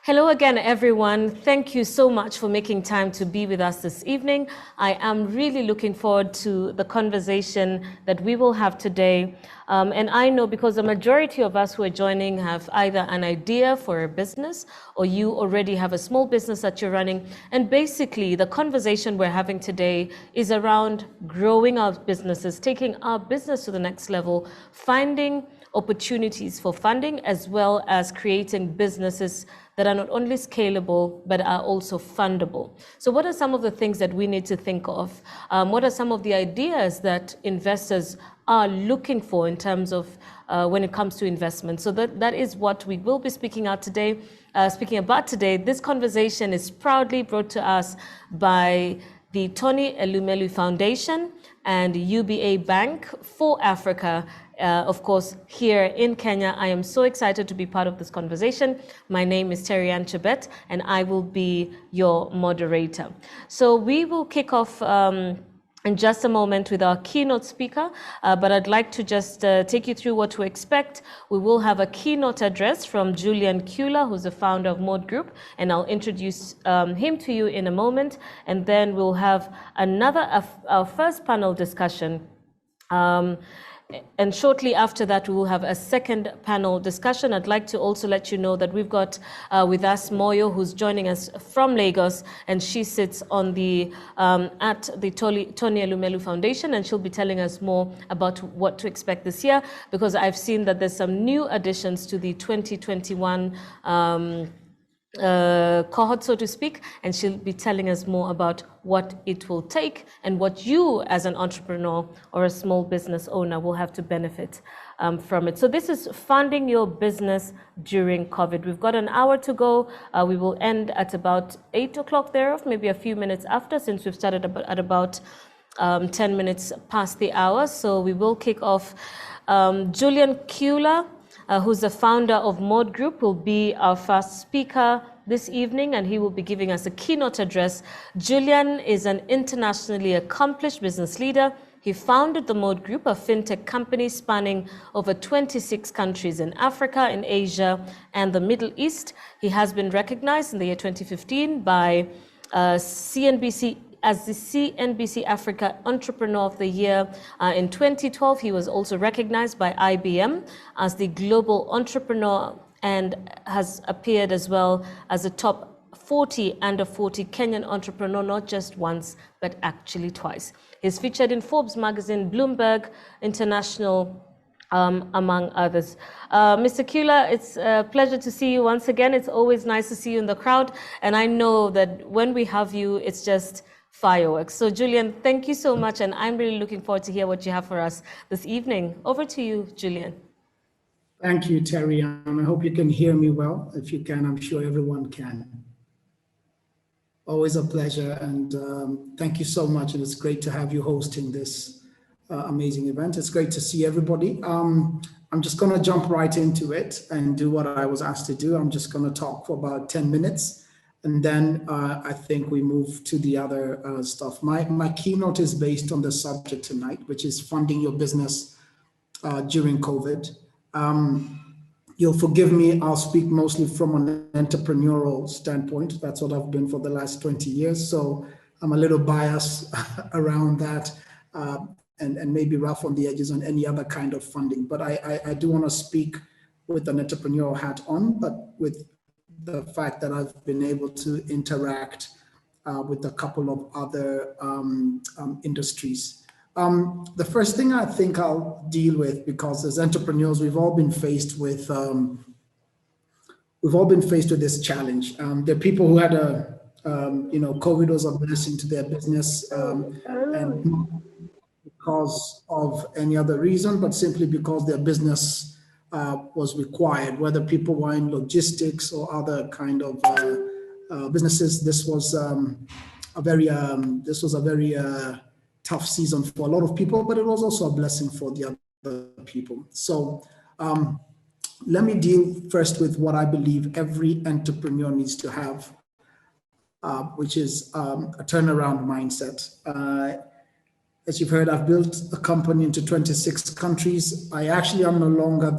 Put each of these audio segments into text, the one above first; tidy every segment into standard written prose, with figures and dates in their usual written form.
Hello again, everyone. Thank you so much for making time to be with us this evening. I am really looking forward to the conversation that we will have today. And I know because the majority of us who are joining have either an idea for a business or you already have a small business that you're running. And basically, the conversation we're having today is around growing our businesses, taking our business to the next level, finding opportunities for funding, as well as creating businesses that are not only scalable, but are also fundable. So what are some of the things that we need to think of? What are some of the ideas that investors are looking for in terms of when it comes to investment? So that is what we will be speaking about today. This conversation is proudly brought to us by the Tony Elumelu Foundation and UBA Bank for Africa, of course, here in Kenya. I am so excited to be part of this conversation. My name is Terry Ann Chebet, and I will be your moderator. So we will kick off in just a moment with our keynote speaker, but I'd like to just take you through what to expect. We will have a keynote address from Julian Kula, who's the founder of Mode Group, and I'll introduce him to you in a moment. And then we'll have our first panel discussion. And shortly after that, we will have a second panel discussion. I'd like to also let you know that we've got with us Moyo, who's joining us from Lagos, and she sits on the at the Tony Elumelu Foundation, and she'll be telling us more about what to expect this year, because I've seen that there's some new additions to the 2021 cohort, so to speak, and she'll be telling us more about what it will take and what you as an entrepreneur or a small business owner will have to benefit from it. So this is funding your business during COVID. We've got an hour to go. We will end at about 8 o'clock thereof, maybe a few minutes after, since we've started at about 10 minutes past the hour. So we will kick off. Julian Kula, who's the founder of Mode Group, will be our first speaker this evening, and he will be giving us a keynote address. Julian is an internationally accomplished business leader. He founded the Mode Group, a fintech company spanning over 26 countries in Africa, in Asia, and the Middle East. He has been recognized in the year 2015 by CNBC as the CNBC Africa Entrepreneur of the Year. In 2012, he was also recognized by IBM as the Global Entrepreneur and has appeared as well as a top 40 under 40 Kenyan entrepreneur, not just once, but actually twice. He's featured in Forbes magazine, Bloomberg International, among others. Mr. Kula, it's a pleasure to see you once again. It's always nice to see you in the crowd. And I know that when we have you, it's just fireworks. So Julian, thank you so much. And I'm really looking forward to hear what you have for us this evening. Over to you, Julian. Thank you, Terry. I hope you can hear me well. If you can, I'm sure everyone can. Always a pleasure. And thank you so much. And it's great to have you hosting this amazing event. It's great to see everybody. I'm just going to jump right into it and do what I was asked to do. I'm just going to talk for about 10 minutes. And then I think we move to the other stuff. My keynote is based on the subject tonight, which is funding your business during COVID. You'll forgive me, I'll speak mostly from an entrepreneurial standpoint. That's what I've been for the last 20 years. So I'm a little biased around that and maybe rough on the edges on any other kind of funding. But I do want to speak with an entrepreneurial hat on, but with the fact that I've been able to interact with a couple of other industries. The first thing I think I'll deal with, because as entrepreneurs, we've all been faced with this challenge. There are people who had COVID was a blessing to their business, and not because of any other reason, but simply because their business was required, whether people were in logistics or other kind of businesses. This was a very tough season for a lot of people, but it was also a blessing for the other people. So let me deal first with what I believe every entrepreneur needs to have, which is a turnaround mindset. As you've heard, I've built a company into 26 countries. I actually am no longer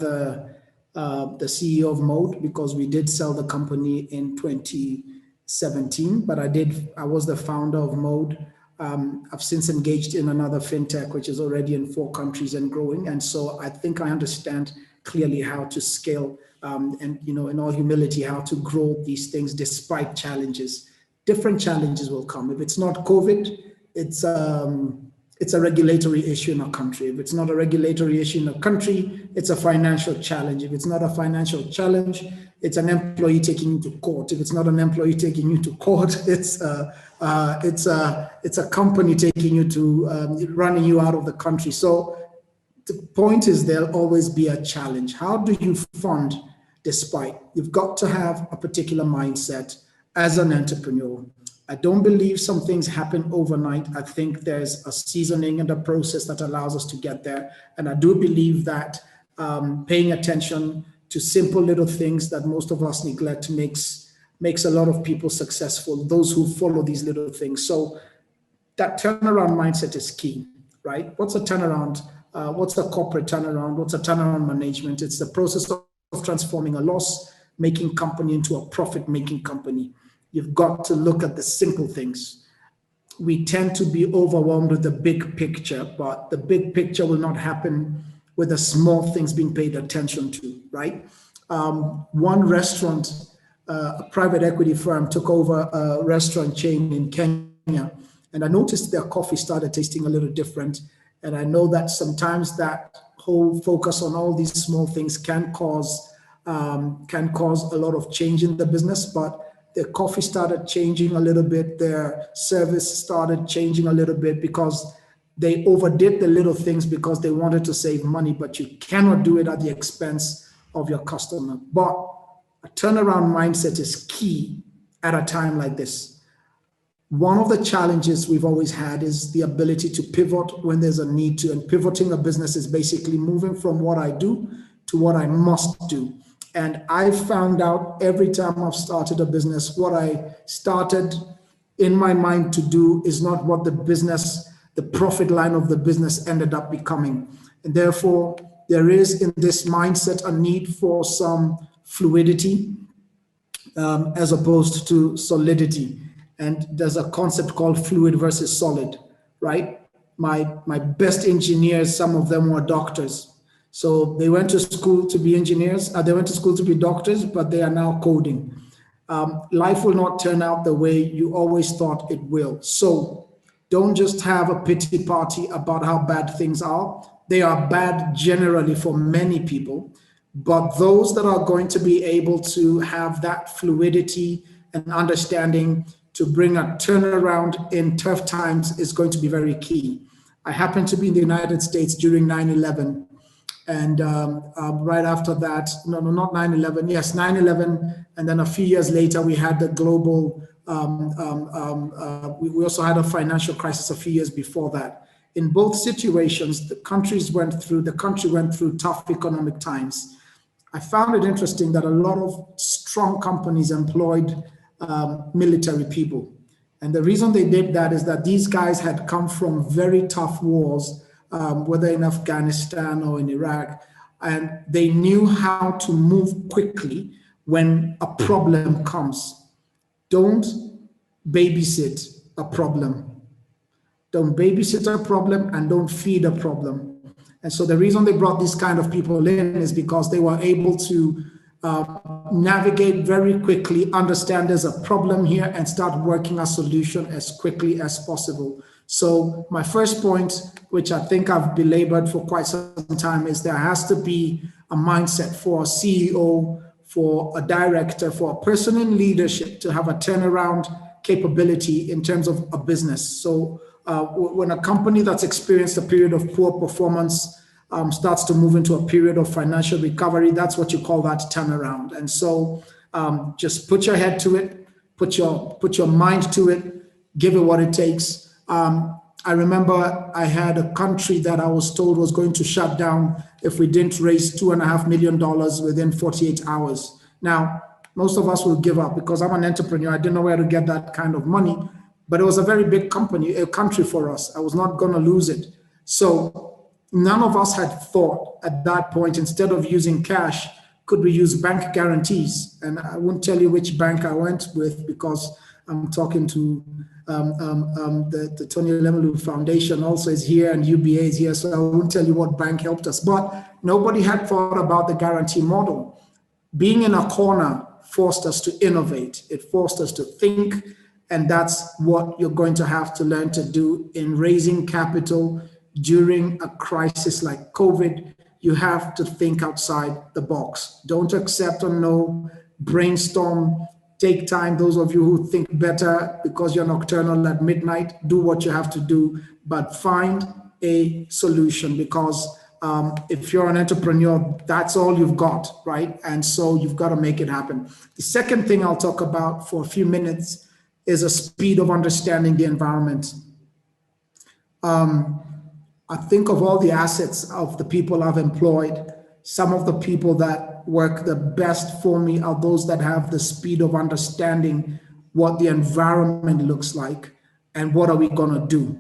the CEO of Mode, because we did sell the company in 2017, but I was the founder of Mode. I've since engaged in another fintech, which is already in 4 countries and growing. And so I think I understand clearly how to scale and, you know, in all humility, how to grow these things despite challenges. Different challenges will come. If it's not COVID, it's a regulatory issue in a country. If it's not a regulatory issue in a country, it's a financial challenge. If it's not a financial challenge, it's an employee taking you to court. If it's not an employee taking you to court, it's a company taking you to running you out of the country. So the point is there'll always be a challenge. How do you fund despite? You've got to have a particular mindset as an entrepreneur. I don't believe some things happen overnight. I think there's a seasoning and a process that allows us to get there. And I do believe that paying attention to simple little things that most of us neglect makes a lot of people successful, those who follow these little things. So that turnaround mindset is key, right? What's a turnaround? What's a corporate turnaround? What's a turnaround management? It's the process of transforming a loss-making company into a profit-making company. You've got to look at the simple things. We tend to be overwhelmed with the big picture, but the big picture will not happen with the small things being paid attention to, right? One restaurant, a private equity firm took over a restaurant chain in Kenya, and I noticed their coffee started tasting a little different. And I know that sometimes that whole focus on all these small things can cause a lot of change in the business, but their coffee started changing a little bit. Their service started changing a little bit because they overdid the little things because they wanted to save money, but you cannot do it at the expense of your customer. But a turnaround mindset is key at a time like this. One of the challenges we've always had is the ability to pivot when there's a need to, and pivoting a business is basically moving from what I do to what I must do. And I found out every time I've started a business, what I started in my mind to do is not what the profit line of the business ended up becoming. And therefore, there is in this mindset a need for some fluidity as opposed to solidity. And there's a concept called fluid versus solid, right? My best engineers, some of them were doctors. So they went to school to be engineers, they went to school to be doctors, but they are now coding. Life will not turn out the way you always thought it will. So don't just have a pity party about how bad things are. They are bad generally for many people, but those that are going to be able to have that fluidity and understanding to bring a turnaround in tough times is going to be very key. I happened to be in the United States during 9/11. And right after that, no, not 9/11, yes, 9/11. And then a few years later, we had the global, we also had a financial crisis a few years before that. In both situations, the country went through tough economic times. I found it interesting that a lot of strong companies employed military people. And the reason they did that is that these guys had come from very tough wars, whether in Afghanistan or in Iraq, and they knew how to move quickly when a problem comes. Don't babysit a problem. Don't babysit a problem and don't feed a problem. And so the reason they brought these kind of people in is because they were able to navigate very quickly, understand there's a problem here, and start working a solution as quickly as possible. So my first point, which I think I've belabored for quite some time, is there has to be a mindset for a CEO, for a director, for a person in leadership to have a turnaround capability in terms of a business. So when a company that's experienced a period of poor performance starts to move into a period of financial recovery, that's what you call that turnaround. And so just put your head to it, put your mind to it, give it what it takes. I remember I had a country that I was told was going to shut down if we didn't raise $2.5 million within 48 hours. Now, most of us will give up because I'm an entrepreneur. I didn't know where to get that kind of money, but it was a very big country for us. I was not going to lose it. So none of us had thought at that point, instead of using cash could we use bank guarantees? And I won't tell you which bank I went with because I'm talking to the Tony Lemelu Foundation also is here and UBA is here. So I won't tell you what bank helped us, but nobody had thought about the guarantee model. Being in a corner forced us to innovate. It forced us to think, and that's what you're going to have to learn to do in raising capital during a crisis like COVID. You have to think outside the box. Don't accept or no, brainstorm, take time. Those of you who think better because you're nocturnal at midnight, do what you have to do, but find a solution because if you're an entrepreneur, that's all you've got, right? And so you've got to make it happen. The second thing I'll talk about for a few minutes is a speed of understanding the environment. I think of all the assets of the people I've employed, some of the people that work the best for me are those that have the speed of understanding what the environment looks like and what are we going to do,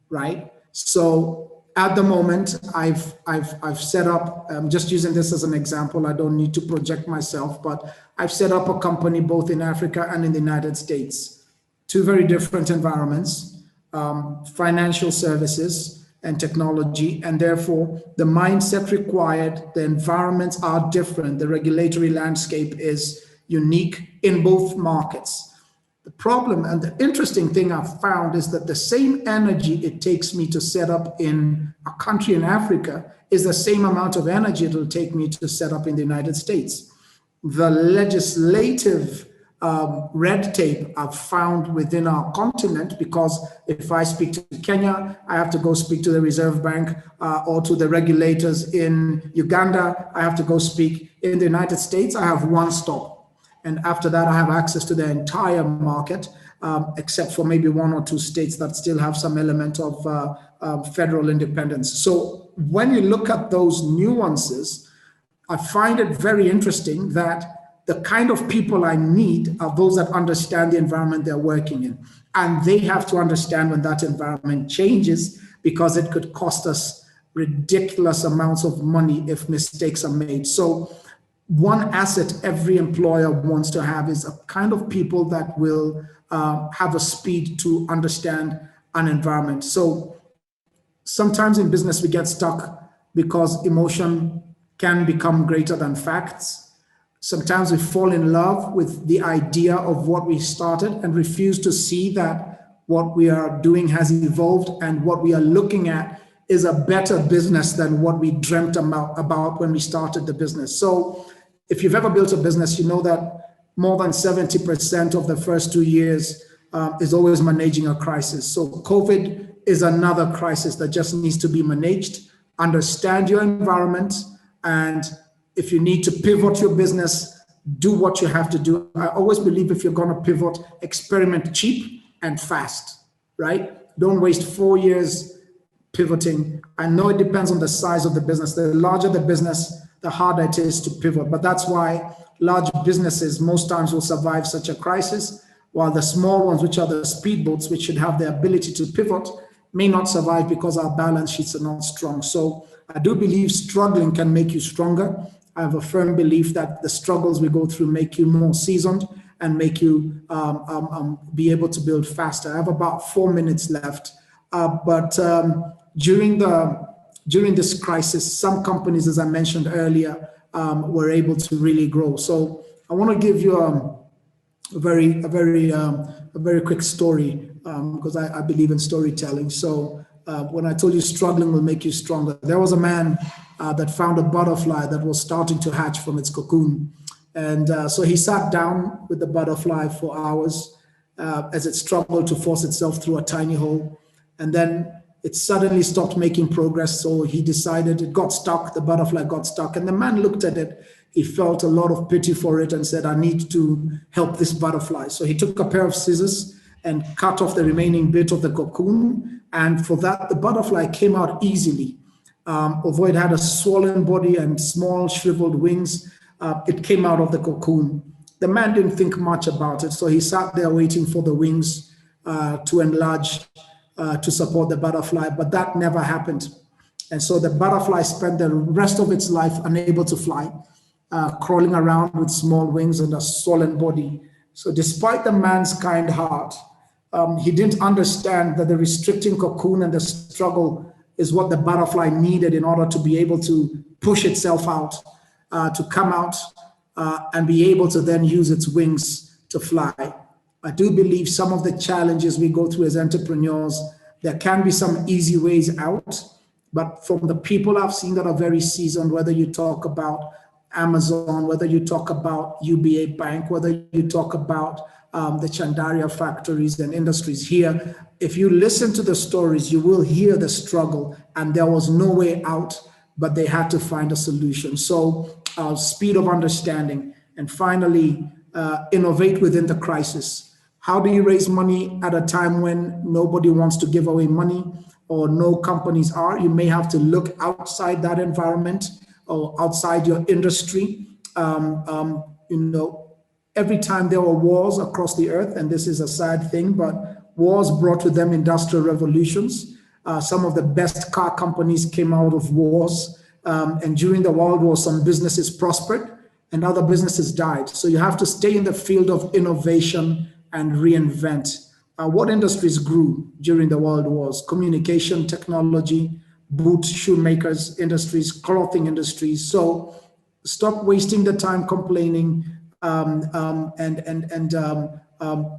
right? So at the moment, I've set up, I'm just using this as an example, I don't need to project myself, but I've set up a company both in Africa and in the United States, two very different environments, financial services and technology, and therefore the mindset required, the environments are different, the regulatory landscape is unique in both markets. The problem and the interesting thing I've found is that the same energy it takes me to set up in a country in Africa is the same amount of energy it will take me to set up in the United States. The legislative red tape I've found within our continent, because if I speak to Kenya, I have to go speak to the Reserve Bank or to the regulators in Uganda, I have to go speak. In the United States, I have one stop. And after that, I have access to the entire market, except for maybe one or two states that still have some element of federal independence. So when you look at those nuances, I find it very interesting that the kind of people I need are those that understand the environment they're working in. And they have to understand when that environment changes, because it could cost us ridiculous amounts of money if mistakes are made. So one asset every employer wants to have is a kind of people that will have a speed to understand an environment. So sometimes in business we get stuck because emotion can become greater than facts. Sometimes we fall in love with the idea of what we started and refuse to see that what we are doing has evolved and what we are looking at is a better business than what we dreamt about when we started the business. So if you've ever built a business, you know that more than 70% of the first 2 years is always managing a crisis. So COVID is another crisis that just needs to be managed. Understand your environment, and if you need to pivot your business, do what you have to do. I always believe if you're going to pivot, experiment cheap and fast, right? Don't waste 4 years pivoting. I know it depends on the size of the business. The larger the business, the harder it is to pivot. But that's why large businesses most times will survive such a crisis, while the small ones, which are the speedboats, which should have the ability to pivot, may not survive because our balance sheets are not strong. So I do believe struggling can make you stronger. I have a firm belief that the struggles we go through make you more seasoned and make you be able to build faster. I have about 4 minutes left, but during this crisis, some companies, as I mentioned earlier, were able to really grow. So I want to give you a very quick story because I believe in storytelling. So when I told you struggling will make you stronger, there was a man that found a butterfly that was starting to hatch from its cocoon. And so he sat down with the butterfly for hours as it struggled to force itself through a tiny hole. And then it suddenly stopped making progress. So he decided it got stuck, the butterfly got stuck. And the man looked at it. He felt a lot of pity for it and said, I need to help this butterfly. So he took a pair of scissors and cut off the remaining bit of the cocoon. And for that, the butterfly came out easily. Although it had a swollen body and small shriveled wings, it came out of the cocoon. The man didn't think much about it. So he sat there waiting for the wings to enlarge to support the butterfly, but that never happened. And so the butterfly spent the rest of its life unable to fly. crawling around with small wings and a swollen body. So despite the man's kind heart, he didn't understand that the restricting cocoon and the struggle is what the butterfly needed in order to be able to push itself out, to come out and be able to then use its wings to fly. I do believe some of the challenges we go through as entrepreneurs, there can be some easy ways out, but from the people I've seen that are very seasoned, whether you talk about Amazon, whether you talk about UBA Bank, whether you talk about the Chandaria factories and industries here, if you listen to the stories, you will hear the struggle, and there was no way out, but they had to find a solution. So speed of understanding, and finally, innovate within the crisis. How do you raise money at a time when nobody wants to give away money or no companies are? You may have to look outside that environment or outside your industry. Every time there were wars across the earth, and this is a sad thing, but wars brought with them industrial revolutions. Some of the best car companies came out of wars. And during the World War, some businesses prospered and other businesses died. So you have to stay in the field of innovation and reinvent. What industries grew during the World Wars? Communication, technology, boot, shoemakers industries, clothing industries. So stop wasting the time complaining,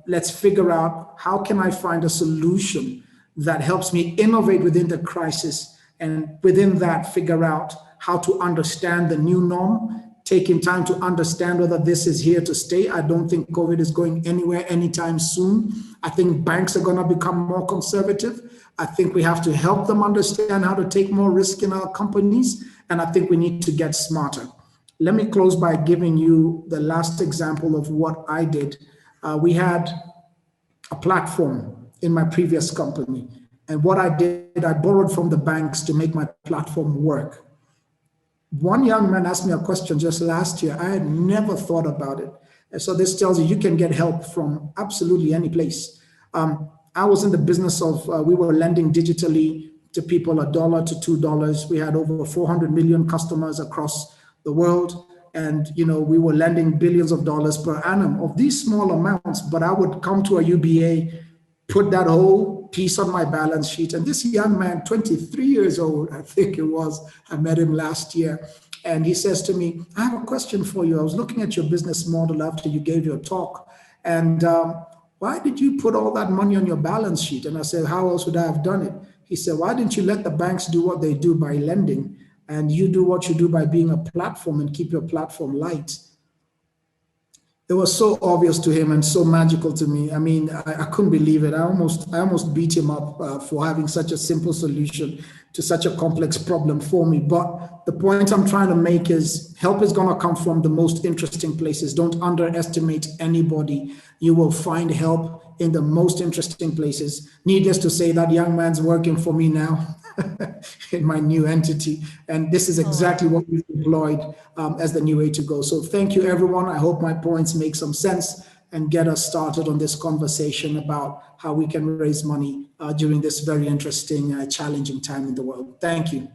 let's figure out how can I find a solution that helps me innovate within the crisis, and within that figure out how to understand the new norm, taking time to understand whether this is here to stay. I don't think COVID is going anywhere anytime soon. I think banks are going to become more conservative. I think we have to help them understand how to take more risk in our companies, and I think we need to get smarter. Let me close by giving you the last example of what I did. We had a platform in my previous company, and what I did, I borrowed from the banks to make my platform work. One young man asked me a question just last year. I had never thought about it. And so this tells you can get help from absolutely any place. I was in the business of, we were lending digitally to people $1 to $2. We had over 400 million customers across the world. And, we were lending billions of dollars per annum of these small amounts, but I would come to a UBA, put that whole piece on my balance sheet. And this young man, 23 years old, I think it was, I met him last year. And he says to me, I have a question for you. I was looking at your business model after you gave your talk. And why did you put all that money on your balance sheet? And I said, how else would I have done it? He said, why didn't you let the banks do what they do by lending? And you do what you do by being a platform and keep your platform light. It was so obvious to him and so magical to me. I mean, I couldn't believe it. I almost beat him up for having such a simple solution to such a complex problem for me. But the point I'm trying to make is help is going to come from the most interesting places. Don't underestimate anybody. You will find help in the most interesting places. Needless to say, that young man's working for me now in my new entity. And this is exactly what we've deployed as the new way to go. So thank you, everyone. I hope my points make some sense and get us started on this conversation about how we can raise money during this very interesting, challenging time in the world. Thank you.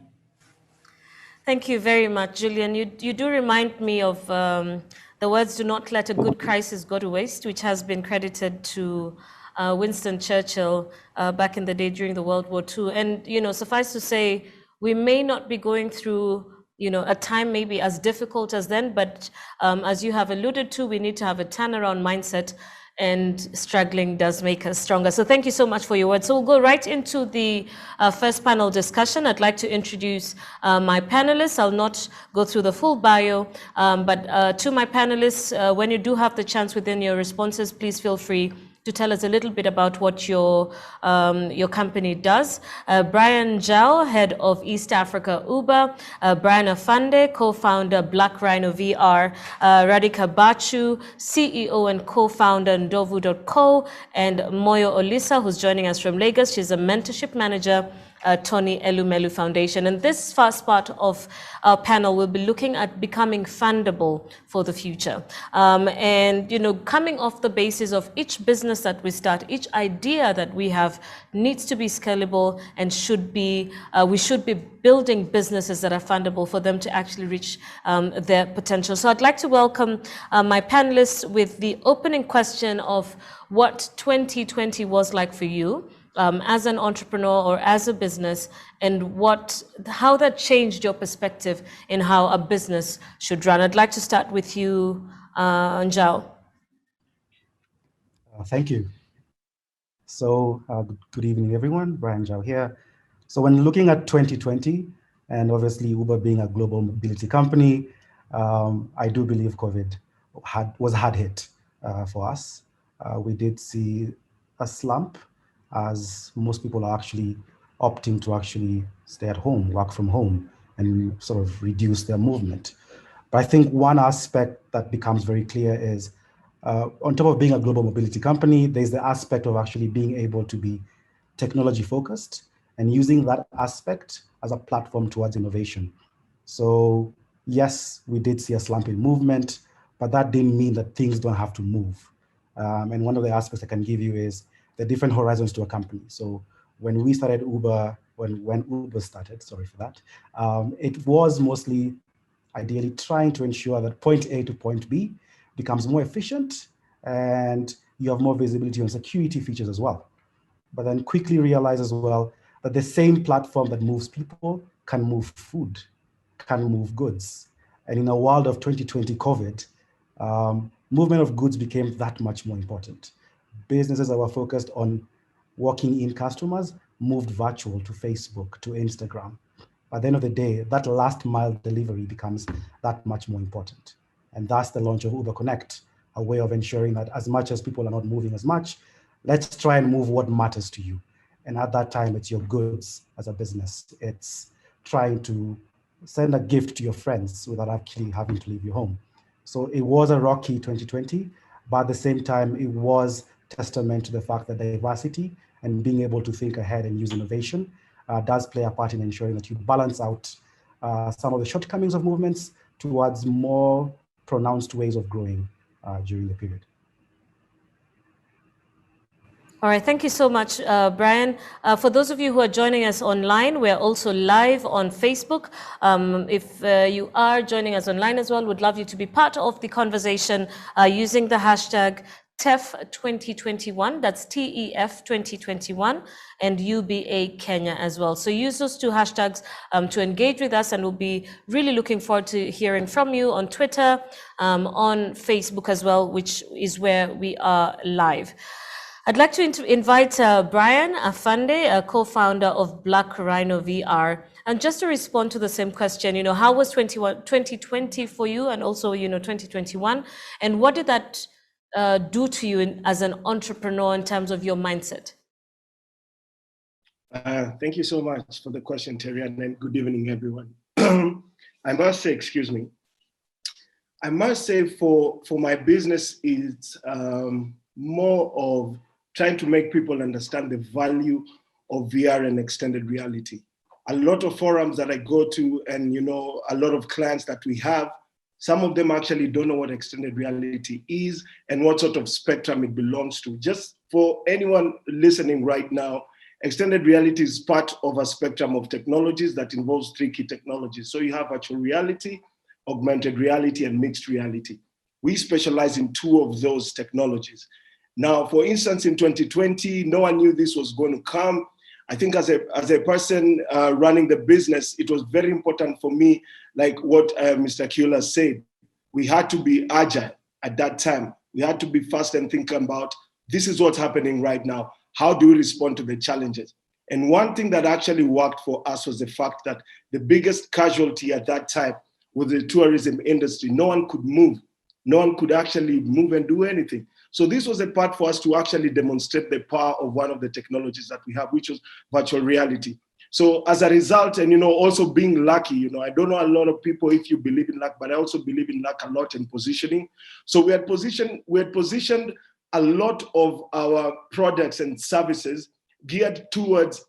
Thank you very much, Julian. You do remind me of the words, "Do not let a good crisis go to waste," which has been credited to Winston Churchill back in the day during the World War II. And, suffice to say, we may not be going through, a time maybe as difficult as then, but as you have alluded to, we need to have a turnaround mindset, and struggling does make us stronger. So thank you so much for your words. So we'll go right into the first panel discussion. I'd like to introduce my panelists. I'll not go through the full bio, but to my panelists, when you do have the chance within your responses, please feel free to tell us a little bit about what your company does. Brian Zhao, head of East Africa UBA, Brian Afande, co-founder Black Rhino VR, Radhika Bachu, CEO and co-founder Ndovu.co, and Moyo Olisa, who's joining us from Lagos. She's a mentorship manager Tony Elumelu Foundation. And this first part of our panel will be looking at becoming fundable for the future. And, coming off the basis of each business that we start, each idea that we have needs to be scalable and we should be building businesses that are fundable for them to actually reach their potential. So I'd like to welcome my panelists with the opening question of what 2020 was like for you as an entrepreneur or as a business, and how that changed your perspective in how a business should run. I'd like to start with you, Njao. Thank you. So good evening, everyone. Brian Zhao here. So when looking at 2020, and obviously Uber being a global mobility company, I do believe COVID was a hard hit for us. We did see a slump, as most people are actually opting to actually stay at home, work from home, and sort of reduce their movement. But I think one aspect that becomes very clear is on top of being a global mobility company, there's the aspect of actually being able to be technology focused and using that aspect as a platform towards innovation. So yes, we did see a slump in movement, but that didn't mean that things don't have to move. And one of the aspects I can give you is the different horizons to a company. So when we started Uber, when Uber started, sorry for that, it was mostly ideally trying to ensure that point A to point B becomes more efficient and you have more visibility on security features as well. But then quickly realize as well that the same platform that moves people can move food, can move goods. And in a world of 2020 COVID, movement of goods became that much more important. Businesses that were focused on walking in customers moved virtual to Facebook, to Instagram. At the end of the day, that last mile delivery becomes that much more important. And that's the launch of Uber Connect, a way of ensuring that as much as people are not moving as much, let's try and move what matters to you. And at that time, it's your goods as a business. It's trying to send a gift to your friends without actually having to leave your home. So it was a rocky 2020, but at the same time, it was testament to the fact that diversity and being able to think ahead and use innovation does play a part in ensuring that you balance out some of the shortcomings of movements towards more pronounced ways of growing during the period. All right, thank you so much, Brian. For those of you who are joining us online, we're also live on Facebook. If you are joining us online as well, would love you to be part of the conversation using the hashtag TEF 2021, that's TEF 2021, and UBA Kenya as well. So use those two hashtags to engage with us, and we'll be really looking forward to hearing from you on Twitter, on Facebook as well, which is where we are live. I'd like to invite Brian Afande, a co-founder of Black Rhino VR, and just to respond to the same question, how was 2020 for you, and also 2021, and what did that do to you as an entrepreneur in terms of your mindset? Thank you so much for the question, Terry, and good evening, everyone. I must say, for my business, it's more of trying to make people understand the value of VR and extended reality. A lot of forums that I go to and, a lot of clients that we have, some of them actually don't know what extended reality is and what sort of spectrum it belongs to. Just for anyone listening right now, extended reality is part of a spectrum of technologies that involves 3 key technologies. So you have virtual reality, augmented reality, and mixed reality. We specialize in 2 of those technologies. Now, for instance, in 2020, no one knew this was going to come. I think as a person running the business, it was very important for me, like what Mr. Kula said, we had to be agile at that time. We had to be fast and think about, this is what's happening right now. How do we respond to the challenges? And one thing that actually worked for us was the fact that the biggest casualty at that time was the tourism industry. No one could move. No one could actually move and do anything. So this was a part for us to actually demonstrate the power of one of the technologies that we have, which was virtual reality. So as a result, and also being lucky, I don't know a lot of people if you believe in luck, but I also believe in luck a lot in positioning. So we had positioned a lot of our products and services geared towards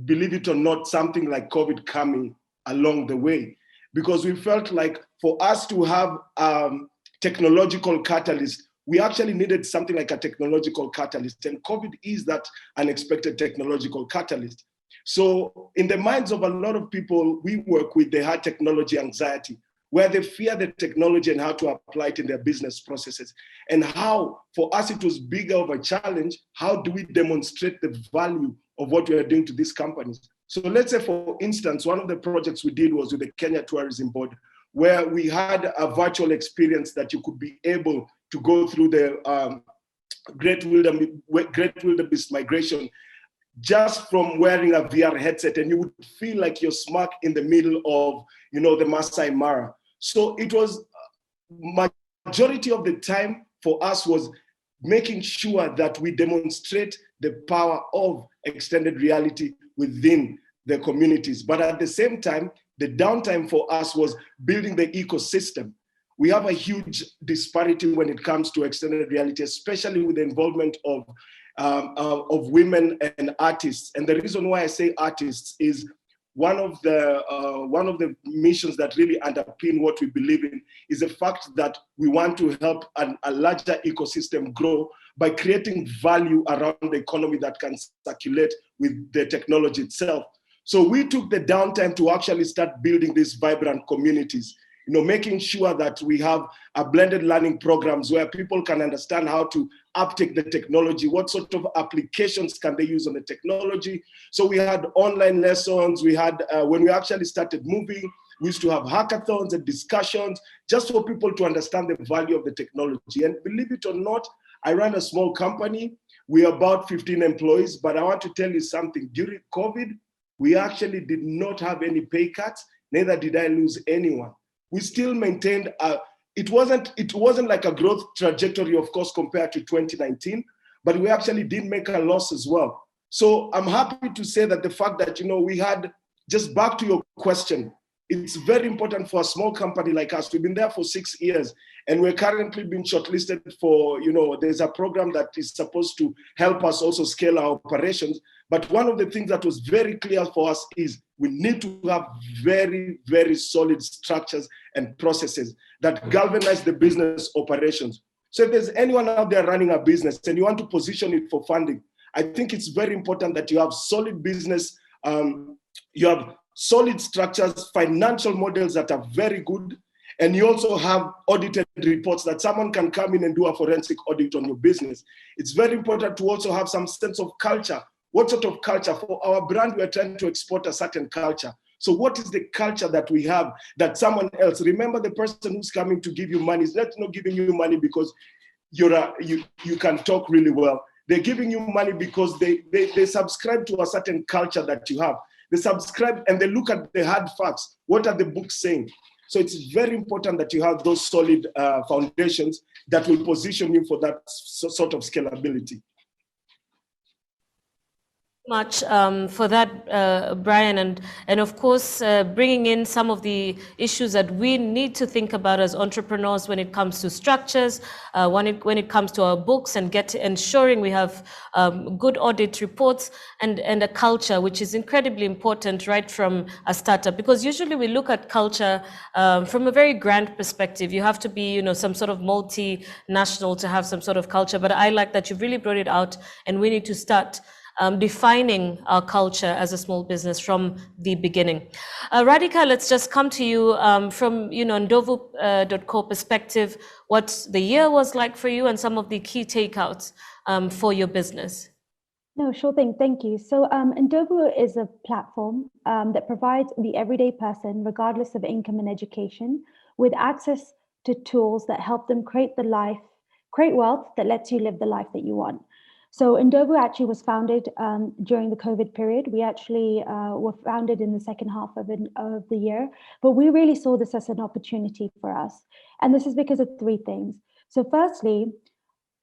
believe it or not, something like COVID coming along the way, because we felt like for us to have technological catalyst, we actually needed something like a technological catalyst, and COVID is that unexpected technological catalyst. So in the minds of a lot of people we work with, they had technology anxiety, where they fear the technology and how to apply it in their business processes. And how, for us, it was bigger of a challenge. How do we demonstrate the value of what we are doing to these companies? So let's say, for instance, one of the projects we did was with the Kenya Tourism Board, where we had a virtual experience that you could be able to go through the Great Wildebeest Migration just from wearing a VR headset, and you would feel like you're smack in the middle of, the Masai Mara. So it was, majority of the time for us was making sure that we demonstrate the power of extended reality within the communities. But at the same time, the downtime for us was building the ecosystem. We have a huge disparity when it comes to extended reality, especially with the involvement of women and artists. And the reason why I say artists is one of the missions that really underpin what we believe in is the fact that we want to help a larger ecosystem grow by creating value around the economy that can circulate with the technology itself. So we took the downtime to actually start building these vibrant communities, making sure that we have a blended learning programs where people can understand how to uptake the technology, what sort of applications can they use on the technology. So we had online lessons. We had, when we actually started moving, we used to have hackathons and discussions just for people to understand the value of the technology. And believe it or not, I run a small company. We're about 15 employees, but I want to tell you something. During COVID, we actually did not have any pay cuts, neither did I lose anyone. We still maintained, it wasn't like a growth trajectory, of course, compared to 2019, but we actually did make a loss as well. So I'm happy to say that the fact that, we had, just back to your question, it's very important for a small company like us. We've been there for 6 years, and we're currently being shortlisted for, there's a program that is supposed to help us also scale our operations. But one of the things that was very clear for us is we need to have very, very solid structures and processes that galvanize the business operations. So if there's anyone out there running a business and you want to position it for funding, I think it's very important that you have solid business, you have solid structures, financial models that are very good, and you also have audited reports that someone can come in and do a forensic audit on your business. It's very important to also have some sense of culture. What sort of culture? For our brand, we're trying to export a certain culture. So what is the culture that we have that someone else, remember, the person who's coming to give you money is not giving you money because you can talk really well. They're giving you money because they subscribe to a certain culture that you have. They subscribe and they look at the hard facts. What are the books saying? So it's very important that you have those solid foundations that will position you for that sort of scalability. Much for that, Brian, and of course bringing in some of the issues that we need to think about as entrepreneurs when it comes to structures, when it comes to our books, and ensuring we have good audit reports and a culture, which is incredibly important right from a startup, because usually we look at culture from a very grand perspective. You have to be some sort of multinational to have some sort of culture, but I like that you've really brought it out, and we need to start defining our culture as a small business from the beginning. Radhika, let's just come to you from Ndovu.co perspective, what the year was like for you and some of the key takeouts for your business. No, sure thing. Thank you. So Ndovu is a platform that provides the everyday person, regardless of income and education, with access to tools that help them create wealth that lets you live the life that you want. So Ndovu actually was founded during the COVID period. We actually were founded in the second half of the year, but we really saw this as an opportunity for us. And this is because of three things. So firstly,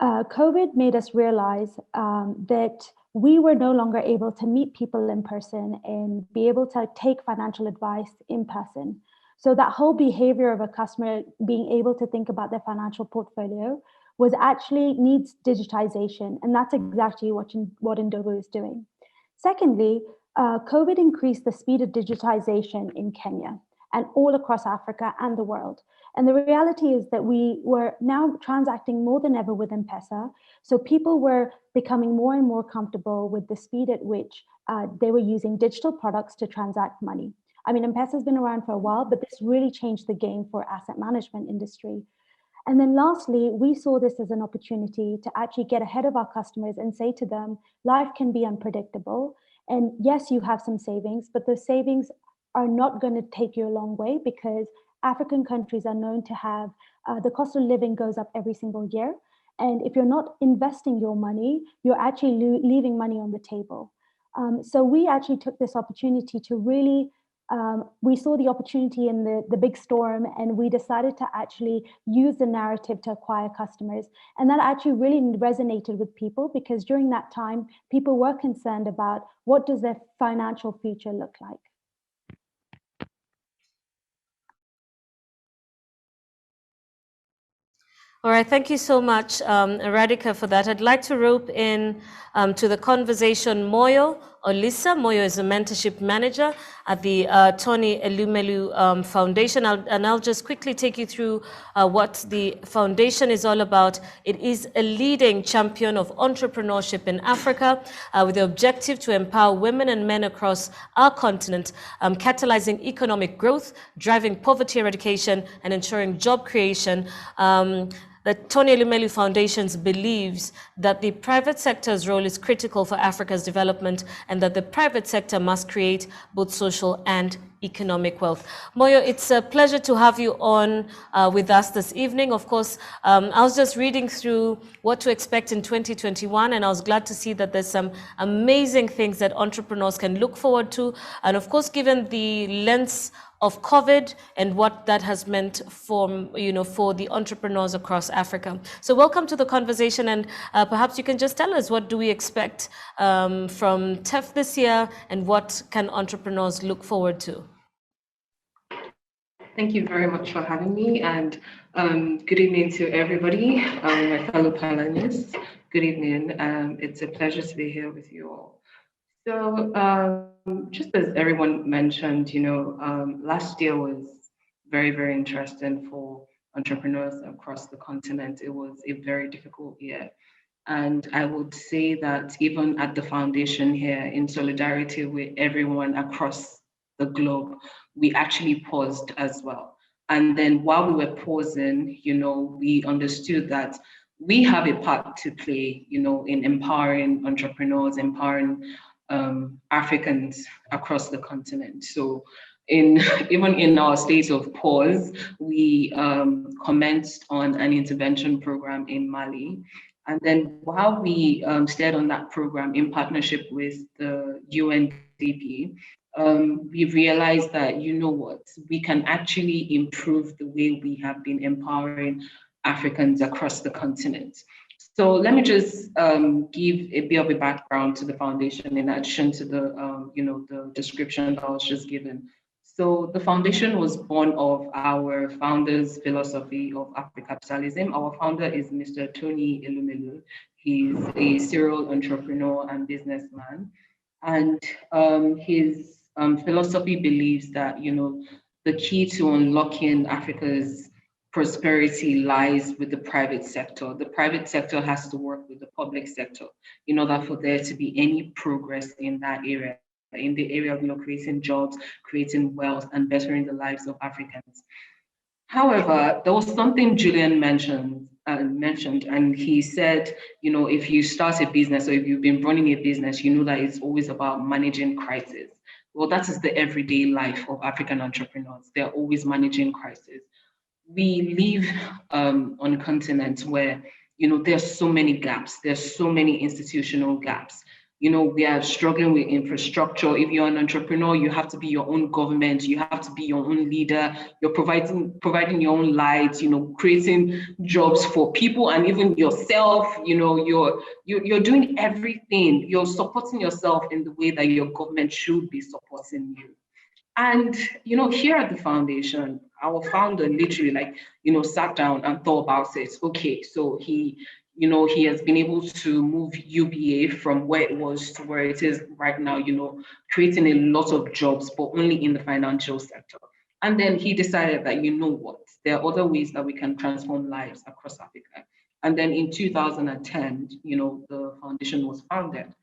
COVID made us realize that we were no longer able to meet people in person and be able to take financial advice in person. So that whole behavior of a customer being able to think about their financial portfolio was actually needs digitization. And that's exactly what Ndovu is doing. Secondly, COVID increased the speed of digitization in Kenya and all across Africa and the world. And the reality is that we were now transacting more than ever with M-Pesa. So people were becoming more and more comfortable with the speed at which they were using digital products to transact money. I mean, M-Pesa has been around for a while, but this really changed the game for asset management industry. And then lastly, we saw this as an opportunity to actually get ahead of our customers and say to them, life can be unpredictable. And yes, you have some savings, but those savings are not going to take you a long way because African countries are known to have the cost of living goes up every single year. And if you're not investing your money, you're actually leaving money on the table. So we actually took this opportunity to really we saw the opportunity in the big storm, and we decided to actually use the narrative to acquire customers. And that actually really resonated with people because during that time, people were concerned about what does their financial future look like. All right, thank you so much, Radhika, for that. I'd like to rope in to the conversation Moyo Olisa. Moyo is a mentorship manager at the Tony Elumelu Foundation. I'll just quickly take you through what the foundation is all about. It is a leading champion of entrepreneurship in Africa with the objective to empower women and men across our continent, catalyzing economic growth, driving poverty eradication, and ensuring job creation. The Tony Elumelu Foundation believes that the private sector's role is critical for Africa's development and that the private sector must create both social and economic wealth. Moyo, it's a pleasure to have you on with us this evening. Of course, I was just reading through what to expect in 2021, and I was glad to see that there's some amazing things that entrepreneurs can look forward to. And of course, given the lens of COVID and what that has meant for, for the entrepreneurs across Africa. So welcome to the conversation, and perhaps you can just tell us, what do we expect from TEF this year, and what can entrepreneurs look forward to? Thank you very much for having me, and good evening to everybody, my fellow panelists. Good evening. It's a pleasure to be here with you all. So just as everyone mentioned, last year was very, very interesting for entrepreneurs across the continent. It was a very difficult year. And I would say that even at the foundation here, in solidarity with everyone across the globe, we actually paused as well. And then while we were pausing, we understood that we have a part to play, in empowering entrepreneurs, empowering Africans across the continent. So even in our state of pause, we commenced on an intervention program in Mali. And then while we stayed on that program in partnership with the UNDP, we realized that, we can actually improve the way we have been empowering Africans across the continent. So let me just give a bit of a background to the foundation in addition to the, the description that was just given. So the foundation was born of our founder's philosophy of Afro-capitalism. Our founder is Mr. Tony Elumelu. He's a serial entrepreneur and businessman. And his philosophy believes that, the key to unlocking Africa's prosperity lies with the private sector. The private sector has to work with the public sector in order for there to be any progress in that area, in the area of creating jobs, creating wealth, and bettering the lives of Africans. However, there was something Julian mentioned, and he said, if you start a business or if you've been running a business, you know that it's always about managing crisis. Well, that is the everyday life of African entrepreneurs. They're always managing crisis. We live on a continent where, there's so many gaps. There's so many institutional gaps. We are struggling with infrastructure. If you're an entrepreneur, you have to be your own government. You have to be your own leader. You're providing your own lights, creating jobs for people and even yourself. You're doing everything. You're supporting yourself in the way that your government should be supporting you. And, here at the foundation, our founder literally sat down and thought about it. Okay, so he you know, he has been able to move UBA from where it was to where it is right now, you know, creating a lot of jobs, but only in the financial sector. And then he decided that, you know what, there are other ways that we can transform lives across Africa. And then in 2010, you know, the foundation was founded.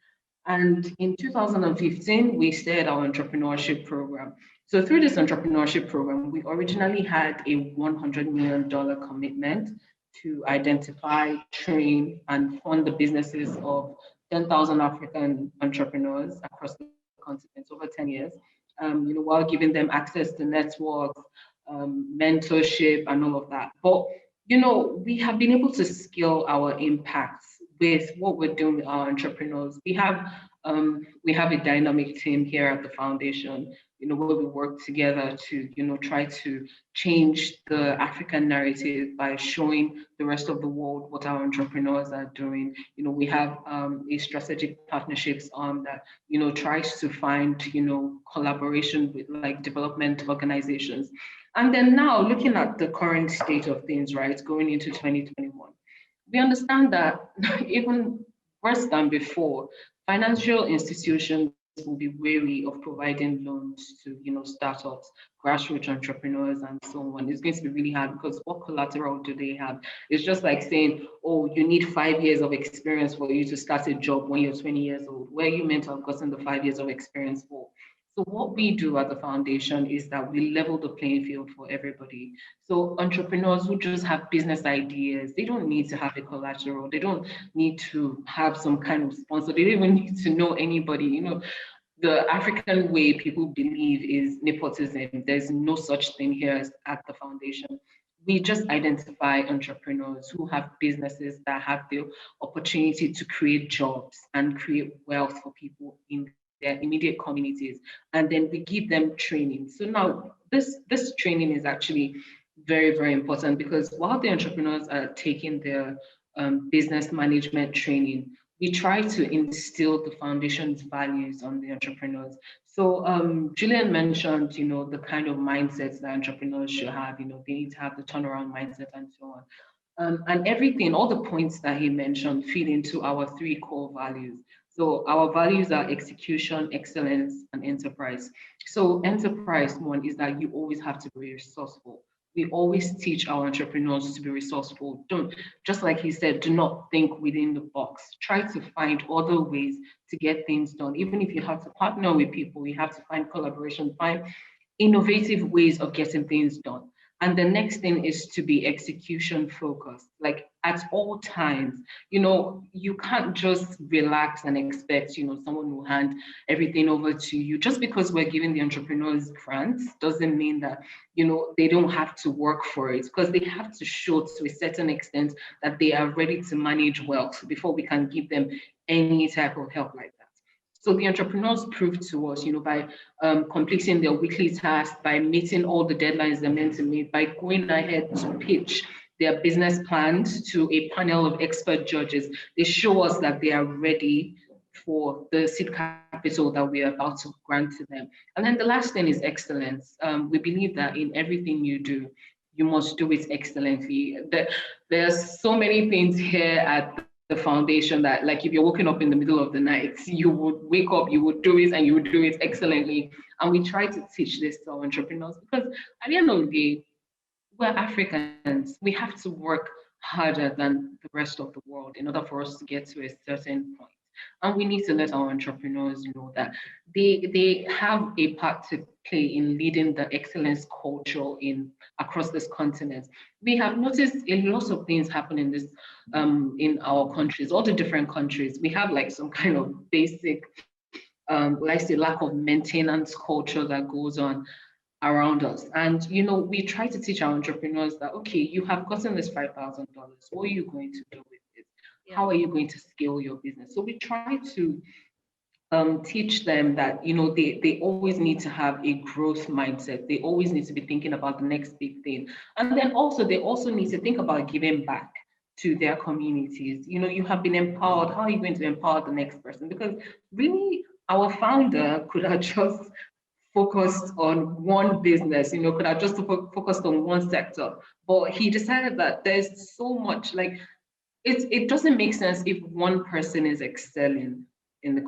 And in 2015, we started our entrepreneurship program. So through this entrepreneurship program, we originally had a $100 million commitment to identify, train, and fund the businesses of 10,000 African entrepreneurs across the continent over 10 years, you know, while giving them access to networks, mentorship, and all of that. But, you know, we have been able to scale our impacts with what we're doing with our entrepreneurs. We have a dynamic team here at the foundation, you know, where we work together to, you know, try to change the African narrative by showing the rest of the world what our entrepreneurs are doing. You know, we have a strategic partnerships arm that, you know, tries to find, you know, collaboration with like development organizations. And then now looking at the current state of things, right, going into 2021, we understand that even worse than before, financial institutions will be wary of providing loans to, you know, startups, grassroots entrepreneurs, and so on. It's going to be really hard because what collateral do they have? It's just like saying, oh, you need 5 years of experience for you to start a job when you're 20 years old. Where are you meant to have gotten the 5 years of experience for? So what we do at the foundation is that we level the playing field for everybody. So entrepreneurs who just have business ideas, they don't need to have a collateral. They don't need to have some kind of sponsor. They don't even need to know anybody. You know, the African way people believe is nepotism. There's no such thing here at the foundation. We just identify entrepreneurs who have businesses that have the opportunity to create jobs and create wealth for people in their immediate communities, and then we give them training. So now this training is actually very, very important because while the entrepreneurs are taking their business management training, we try to instill the foundation's values on the entrepreneurs. So Julian mentioned, you know, the kind of mindsets that entrepreneurs should have. You know, they need to have the turnaround mindset and so on. And everything, all the points that he mentioned feed into our 3 core values. So our values are execution, excellence, and enterprise. So enterprise one is that you always have to be resourceful. We always teach our entrepreneurs to be resourceful. Don't, just like he said, do not think within the box. Try to find other ways to get things done. Even if you have to partner with people, you have to find collaboration, find innovative ways of getting things done. And the next thing is to be execution focused, like at all times. You know, you can't just relax and expect, you know, someone will hand everything over to you. Just because we're giving the entrepreneurs grants doesn't mean that, you know, they don't have to work for it, because they have to show to a certain extent that they are ready to manage wealth before we can give them any type of help like that. So the entrepreneurs prove to us, you know, by completing their weekly tasks, by meeting all the deadlines they're meant to meet, by going ahead to pitch their business plans to a panel of expert judges, they show us that they are ready for the seed capital that we are about to grant to them. And then the last thing is excellence. We believe that in everything you do, you must do it excellently. There's so many things here at the foundation that, like, if you're waking up in the middle of the night, you would wake up, you would do it, and you would do it excellently. And we try to teach this to our entrepreneurs because at the end of the day, we're Africans. We have to work harder than the rest of the world in order for us to get to a certain point. And we need to let our entrepreneurs know that they have a part to play in leading the excellence culture across this continent. We have noticed a lot of things happen in our countries, all the different countries. We have like some kind of basic, let's say, lack of maintenance culture that goes on around us. And, you know, we try to teach our entrepreneurs that, okay, you have gotten this $5,000. What are you going to do with it? How are you going to scale your business? So we try to teach them that, you know, they always need to have a growth mindset. They always need to be thinking about the next big thing. And then also, they also need to think about giving back to their communities. You know, you have been empowered. How are you going to empower the next person? Because really, our founder could have just focused on one business, you know, could have just focused on one sector. But he decided that there's so much, like, it doesn't make sense if one person is excelling in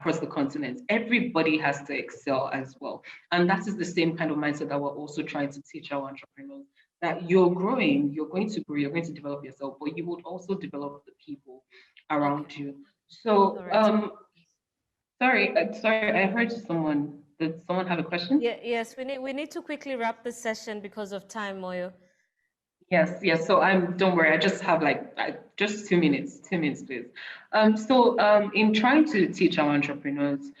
across the continent. Everybody has to excel as well. And that is the same kind of mindset that we're also trying to teach our entrepreneurs, that you're growing, you're going to grow, you're going to develop yourself, but you would also develop the people around you. So, sorry, I heard someone. Did someone have a question? Yeah, yes, we need to quickly wrap this session because of time, Moyo. Yes. So don't worry. I just have just 2 minutes. 2 minutes, please. In trying to teach our entrepreneurs,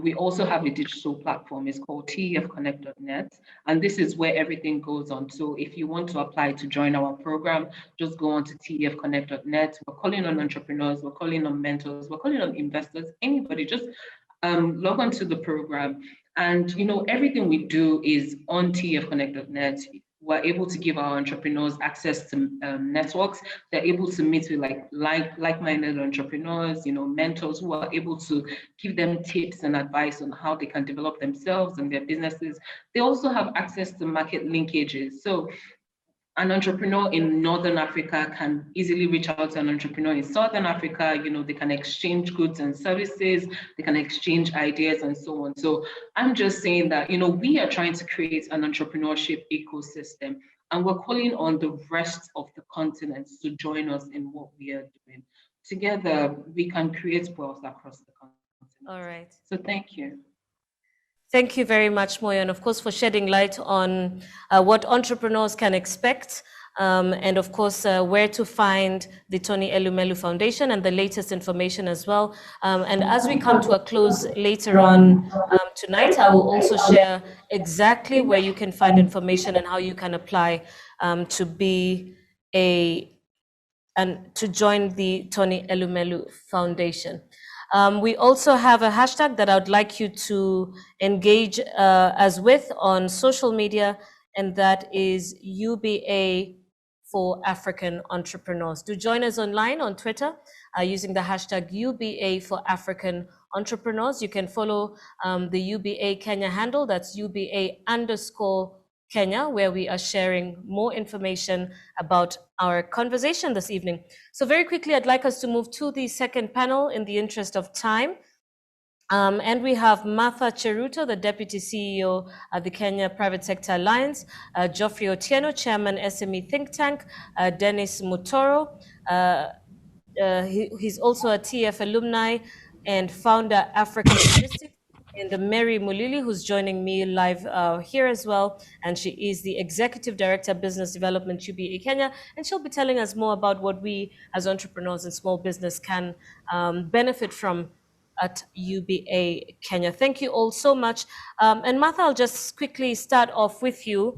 we also have a digital platform. It's called tefconnect.net, and this is where everything goes on. So if you want to apply to join our program, just go on to tefconnect.net. We're calling on entrepreneurs. We're calling on mentors. We're calling on investors. Anybody, just log on to the program. And everything we do is on tefconnect.net. We're able to give our entrepreneurs access to networks. They're able to meet with like-minded entrepreneurs, mentors who are able to give them tips and advice on how they can develop themselves and their businesses. They also have access to market linkages. So an entrepreneur in Northern Africa can easily reach out to an entrepreneur in Southern Africa. They can exchange goods and services, they can exchange ideas and so on. So I'm just saying that, we are trying to create an entrepreneurship ecosystem, and we're calling on the rest of the continents to join us in what we are doing. Together, we can create wealth across the continent. All right. So thank you. Thank you very much, Moyo, and of course for shedding light on what entrepreneurs can expect, and of course where to find the Tony Elumelu Foundation and the latest information as well. And as we come to a close later on tonight, I will also share exactly where you can find information and how you can apply to be to join the Tony Elumelu Foundation. We also have a hashtag that I would like you to engage us with on social media, and that is UBA for African Entrepreneurs. Do join us online on Twitter using the hashtag UBA for African Entrepreneurs. You can follow the UBA Kenya handle, that's UBA_Kenya, where we are sharing more information about our conversation this evening. So very quickly, I'd like us to move to the second panel in the interest of time. And we have Martha Cheruto, the Deputy CEO at the Kenya Private Sector Alliance, Geoffrey Otieno, Chairman SME Think Tank, Dennis Mutoro, he's also a TF alumni and founder African Logistics, and Mary Mulili, who's joining me live here as well. And she is the Executive Director of Business Development, UBA Kenya. And she'll be telling us more about what we as entrepreneurs and small business can benefit from at UBA Kenya. Thank you all so much. And Martha, I'll just quickly start off with you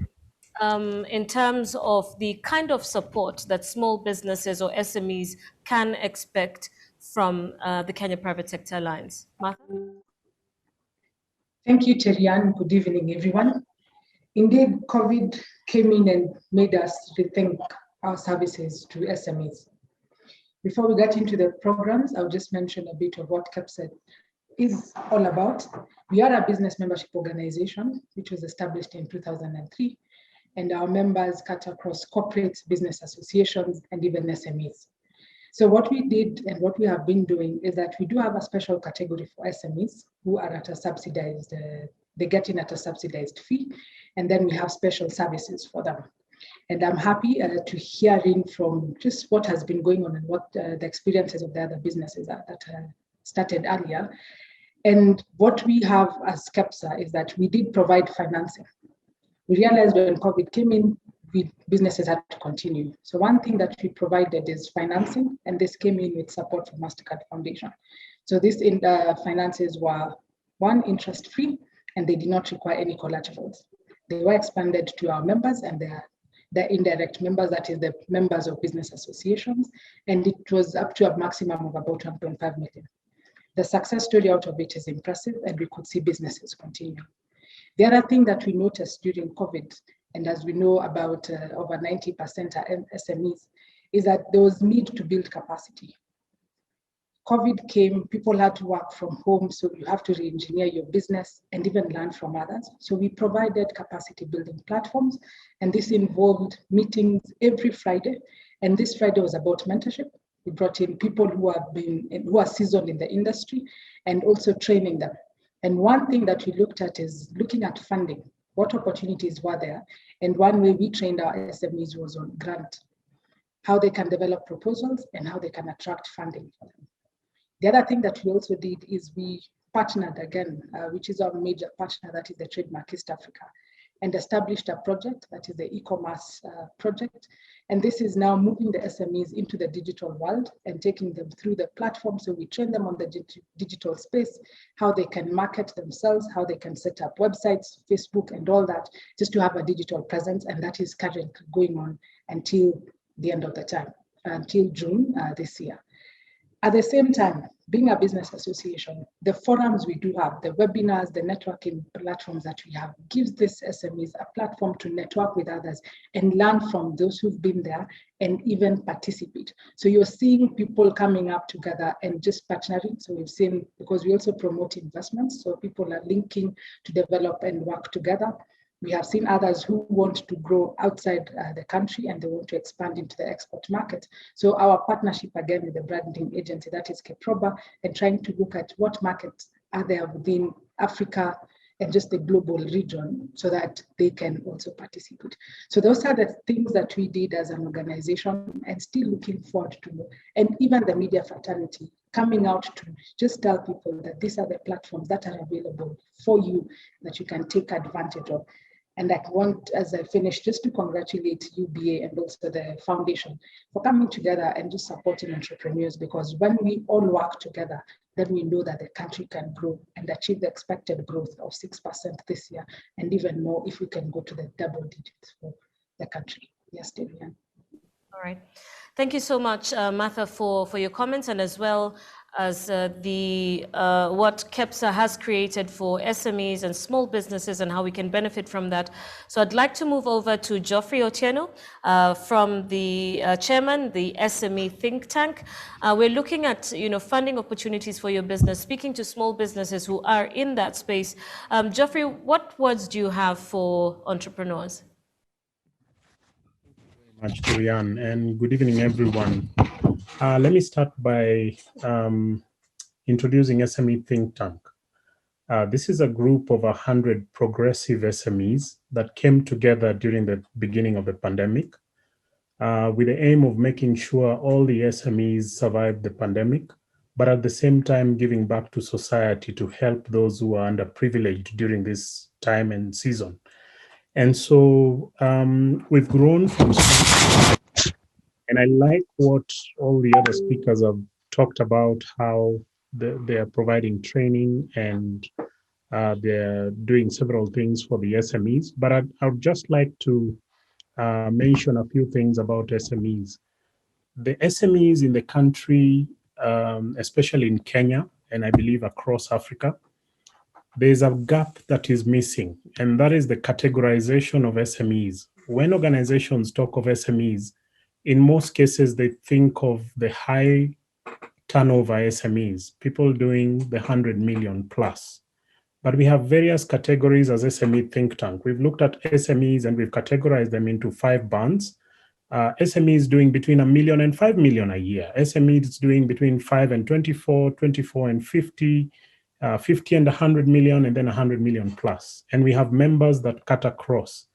in terms of the kind of support that small businesses or SMEs can expect from the Kenya Private Sector Alliance. Martha? Thank you, Terian. Good evening, everyone. Indeed, COVID came in and made us rethink our services to SMEs. Before we get into the programs, I'll just mention a bit of what KEPSET is all about. We are a business membership organization, which was established in 2003, and our members cut across corporate business associations and even SMEs. So what we did and what we have been doing is that we do have a special category for SMEs who are at a subsidized, they get in at a subsidized fee, and then we have special services for them. And I'm happy to hearing from just what has been going on and what the experiences of the other businesses that started earlier. And what we have as KEPSA is that we did provide financing. We realized when COVID came in, businesses had to continue. So one thing that we provided is financing, and this came in with support from MasterCard Foundation. So these finances were, one, interest-free, and they did not require any collaterals. They were expanded to our members and their indirect members, that is the members of business associations, and it was up to a maximum of about 1.5 million. The success story out of it is impressive, and we could see businesses continue. The other thing that we noticed during COVID, and as we know about over 90% are SMEs, is that there was need to build capacity. COVID came, people had to work from home, so you have to re-engineer your business and even learn from others. So we provided capacity building platforms, and this involved meetings every Friday, And this Friday was about mentorship. We brought in people who are seasoned in the industry and also training them. And one thing that we looked at is looking at funding. What opportunities were there? And one way we trained our SMEs was on grant, how they can develop proposals and how they can attract funding for them. The other thing that we also did is we partnered again, which is our major partner, that is the Trademark East Africa, and established a project that is the e-commerce project. And this is now moving the SMEs into the digital world and taking them through the platform. So we train them on the digital space, how they can market themselves, how they can set up websites, Facebook and all that, just to have a digital presence. And that is currently going on until the end of the time, until June this year. At the same time, being a business association, the forums we do have, the webinars, the networking platforms that we have, gives this SMEs a platform to network with others and learn from those who've been there and even participate. So you're seeing people coming up together and just partnering. So we've seen, because we also promote investments, so people are linking to develop and work together. We have seen others who want to grow outside the country and they want to expand into the export market. So our partnership again with the branding agency, that is Keproba, and trying to look at what markets are there within Africa and just the global region so that they can also participate. So those are the things that we did as an organization and still looking forward to, and even the media fraternity coming out to just tell people that these are the platforms that are available for you that you can take advantage of. And I want, as I finish, just to congratulate UBA and also the foundation for coming together and just supporting entrepreneurs, because when we all work together, then we know that the country can grow and achieve the expected growth of 6% this year, and even more if we can go to the double digits for the country. Yes, Davian. All right. Thank you so much, Martha, for your comments, and as well as what KEPSA has created for SMEs and small businesses and how we can benefit from that. So I'd like to move over to Geoffrey Otieno from the chairman, the SME think tank. We're looking at funding opportunities for your business, speaking to small businesses who are in that space. Geoffrey, what words do you have for entrepreneurs? Much, Julian, and good evening, everyone. Let me start by introducing SME Think Tank. This is a group of 100 progressive SMEs that came together during the beginning of the pandemic with the aim of making sure all the SMEs survived the pandemic, but at the same time giving back to society to help those who are underprivileged during this time and season. And so we've grown from scratch. And I like what all the other speakers have talked about, how they are providing training and they're doing several things for the SMEs. But I would just like to mention a few things about SMEs. The SMEs in the country, especially in Kenya, and I believe across Africa, there's a gap that is missing, and that is the categorization of SMEs. When organizations talk of SMEs, in most cases, they think of the high turnover SMEs, people doing the 100 million plus. But we have various categories as SME think tank. We've looked at SMEs and we've categorized them into 5 bands. SMEs doing between 1 million and 5 million a year. SMEs doing between 5 and 24, 24 and 50, 50 and 100 million, and then 100 million plus. And we have members that cut across.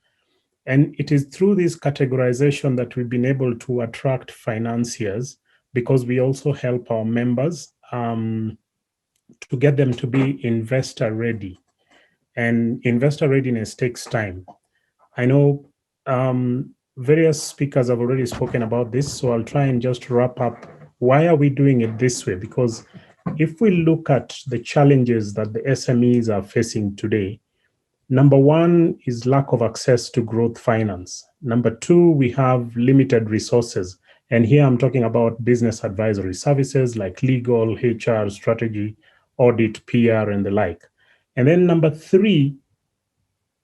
And it is through this categorization that we've been able to attract financiers, because we also help our members to get them to be investor ready. And investor readiness takes time. I know various speakers have already spoken about this, so I'll try and just wrap up. Why are we doing it this way? Because if we look at the challenges that the SMEs are facing today, number one is lack of access to growth finance. Number two, we have limited resources. And here I'm talking about business advisory services like legal, HR, strategy, audit, PR, and the like. And then number three,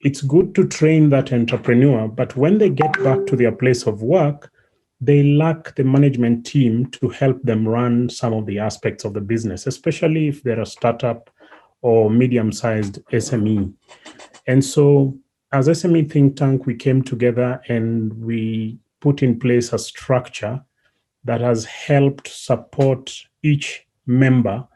it's good to train that entrepreneur, but when they get back to their place of work, they lack the management team to help them run some of the aspects of the business, especially if they're a startup or medium-sized SME. And so as SME Think Tank, we came together and we put in place a structure that has helped support each member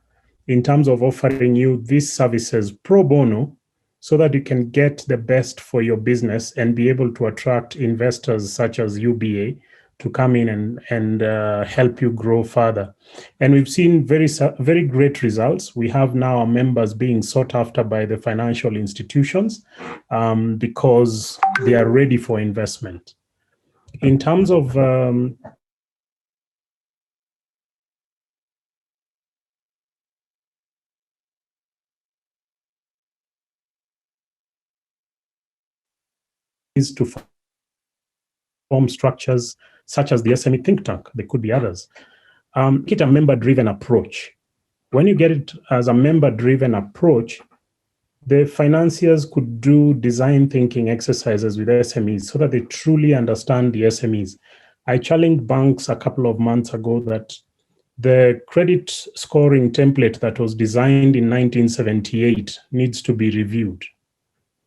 in terms of offering you these services pro bono, so that you can get the best for your business and be able to attract investors such as UBA to come in and help you grow further. And we've seen very great results. We have now our members being sought after by the financial institutions because they are ready for investment. In terms of is to form structures such as the SME think tank. There could be others. Get a member-driven approach. When you get it as a member-driven approach, the financiers could do design thinking exercises with SMEs so that they truly understand the SMEs. I challenged banks a couple of months ago that the credit scoring template that was designed in 1978 needs to be reviewed.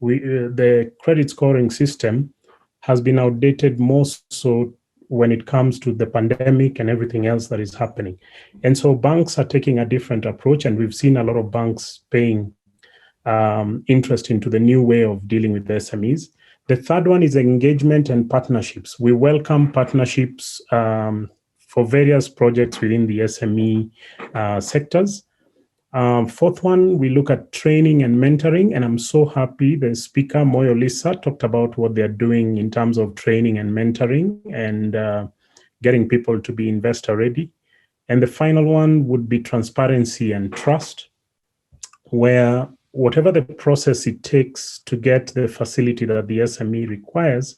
The credit scoring system has been outdated more so when it comes to the pandemic and everything else that is happening. And so banks are taking a different approach, and we've seen a lot of banks paying interest into the new way of dealing with the SMEs. The third one is engagement and partnerships. We welcome partnerships for various projects within the SME sectors. Fourth one, we look at training and mentoring, and I'm so happy the speaker, Moyo Lisa, talked about what they're doing in terms of training and mentoring and getting people to be investor ready. And the final one would be transparency and trust, where whatever the process it takes to get the facility that the SME requires,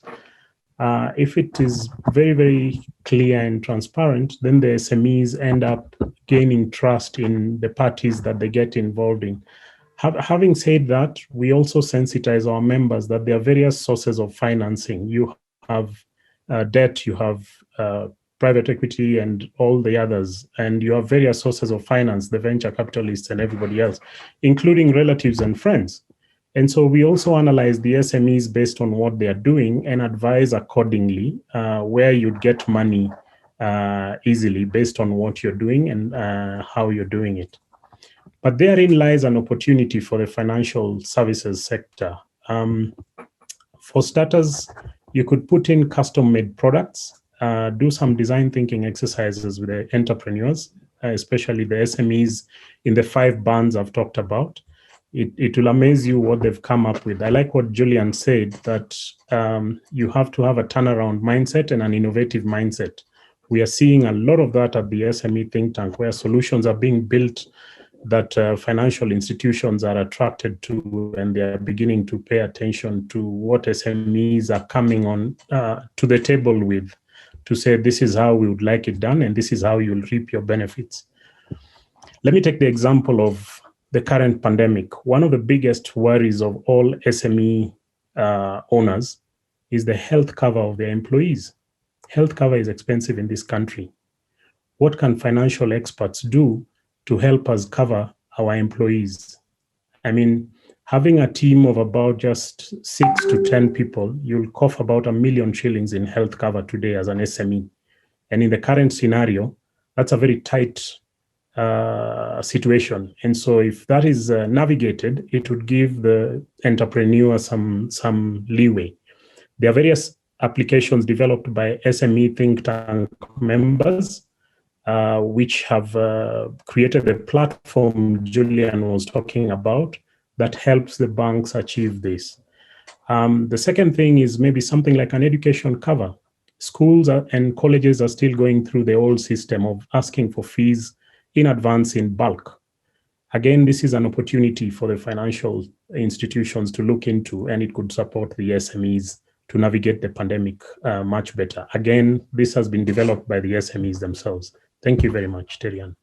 if it is very, very clear and transparent, then the SMEs end up gaining trust in the parties that they get involved in. Having said that, we also sensitize our members that there are various sources of financing. You have debt, you have private equity and all the others, and you have various sources of finance, the venture capitalists and everybody else, including relatives and friends. And so we also analyze the SMEs based on what they are doing and advise accordingly where you'd get money easily based on what you're doing and how you're doing it. But therein lies an opportunity for the financial services sector. For starters, you could put in custom-made products, do some design thinking exercises with the entrepreneurs, especially the SMEs in the 5 bands I've talked about. It will amaze you what they've come up with. I like what Julian said, that you have to have a turnaround mindset and an innovative mindset. We are seeing a lot of that at the SME think tank, where solutions are being built that financial institutions are attracted to, and they are beginning to pay attention to what SMEs are coming on to the table with, to say, this is how we would like it done, and this is how you'll reap your benefits. Let me take the example of the current pandemic. One of the biggest worries of all SME owners is the health cover of their employees. Health cover is expensive in this country. What can financial experts do to help us cover our employees? I mean, having a team of about just 6 to 10 people, you'll cough about $1 million shillings in health cover today as an SME. And in the current scenario, that's a very tight situation. And so if that is navigated, it would give the entrepreneur some leeway. There are various applications developed by SME think tank members, which have created a platform Julian was talking about that helps the banks achieve this. The second thing is maybe something like an education cover. Schools and colleges are still going through the old system of asking for fees in advance in bulk. Again, this is an opportunity for the financial institutions to look into, and it could support the SMEs to navigate the pandemic much better. Again, this has been developed by the SMEs themselves. Thank you very much, Terian.